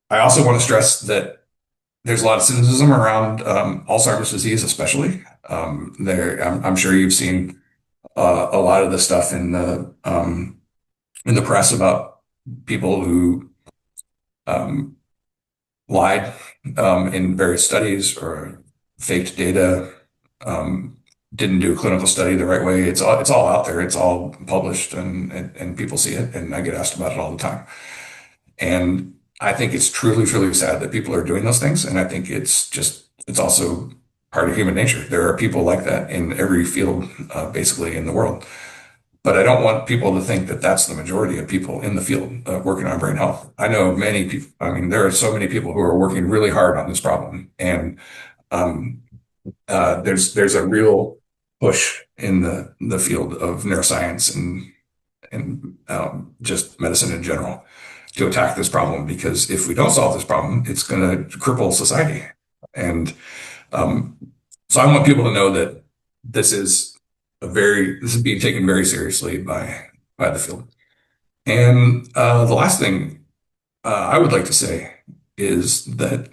I also want to stress that there's a lot of cynicism around Alzheimer's disease, especially. I'm sure you've seen a lot of the stuff in the press about people who lied in various studies or faked data, didn't do a clinical study the right way. It's all out there. It's all published, and people see it, and I get asked about it all the time. And I think it's truly, truly sad that people are doing those things. And I think it's also part of human nature. There are people like that in every field, basically in the world. But I don't want people to think that that's the majority of people in the field working on brain health. I know many people. I mean, there are so many people who are working really hard on this problem, and there's a real push in the field of neuroscience and just medicine in general to attack this problem, because if we don't solve this problem, it's going to cripple society. And so I want people to know that this is being taken very seriously by the field. And the last thing I would like to say is that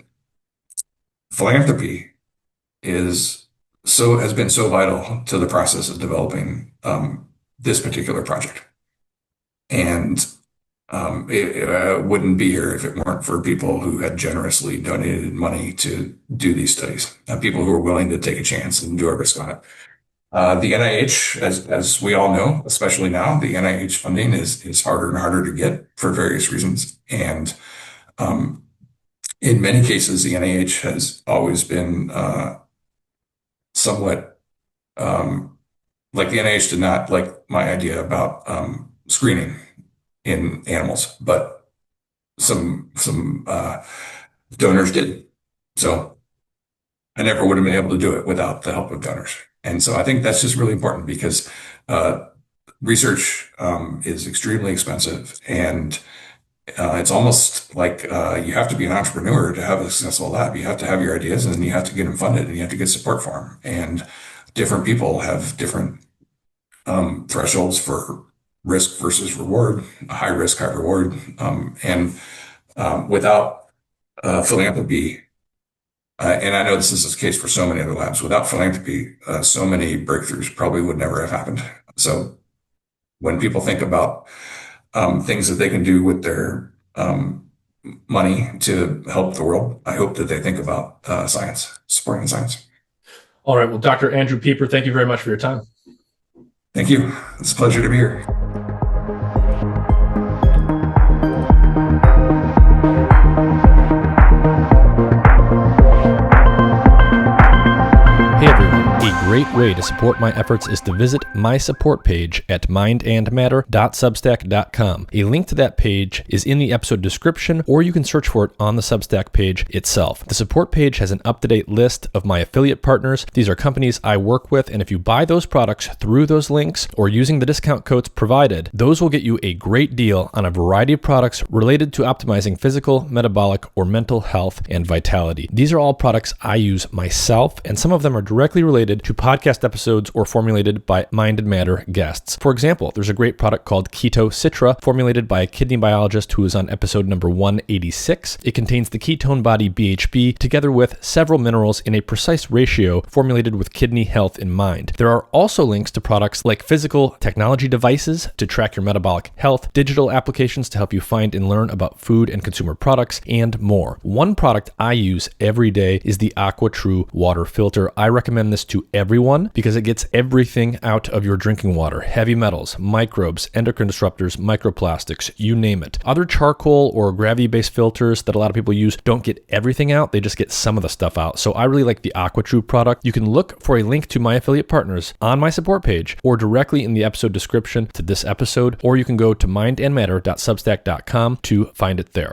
philanthropy has been so vital to the process of developing this particular project. And it wouldn't be here if it weren't for people who had generously donated money to do these studies, people who are willing to take a chance and do a risk on it. The NIH, as we all know, especially now, the NIH funding is harder and harder to get for various reasons. And in many cases, the NIH has always been somewhat like the NIH did not like my idea about screening in animals, but some donors did. So I never would have been able to do it without the help of donors. And so I think that's just really important, because research is extremely expensive, and it's almost like you have to be an entrepreneur to have a successful lab. You have to have your ideas, and then you have to get them funded, and you have to get support for them. And different people have different thresholds for risk versus reward, high risk, high reward. And without philanthropy, and I know this is the case for so many other labs, without philanthropy, so many breakthroughs probably would never have happened. So when people think about things that they can do with their money to help the world, I hope that they think about science, supporting science. All right. Well, Dr. Andrew Pieper, thank you very much for your time. Thank you. It's a pleasure to be here. Hey everyone, a great way to support my efforts is to visit my support page at mindandmatter.substack.com. A link to that page is in the episode description, or you can search for it on the Substack page itself. The support page has an up-to-date list of my affiliate partners. These are companies I work with, and if you buy those products through those links or using the discount codes provided, those will get you a great deal on a variety of products related to optimizing physical, metabolic, or mental health and vitality. These are all products I use myself, and some of them are directly related to podcast episodes or formulated by Mind and Matter guests. For example, there's a great product called Keto Citra, formulated by a kidney biologist who is on episode number 186. It contains the ketone body BHB together with several minerals in a precise ratio, formulated with kidney health in mind. There are also links to products like physical technology devices to track your metabolic health, digital applications to help you find and learn about food and consumer products, and more. One product I use every day is the AquaTrue water filter. I recommend this to everyone because it gets everything out of your drinking water: heavy metals, microbes, endocrine disruptors, microplastics, you name it. Other charcoal or gravity-based filters that a lot of people use don't get everything out, they just get some of the stuff out. So I really like the AquaTrue product. You can look for a link to my affiliate partners on my support page or directly in the episode description to this episode, or you can go to mindandmatter.substack.com to find it there.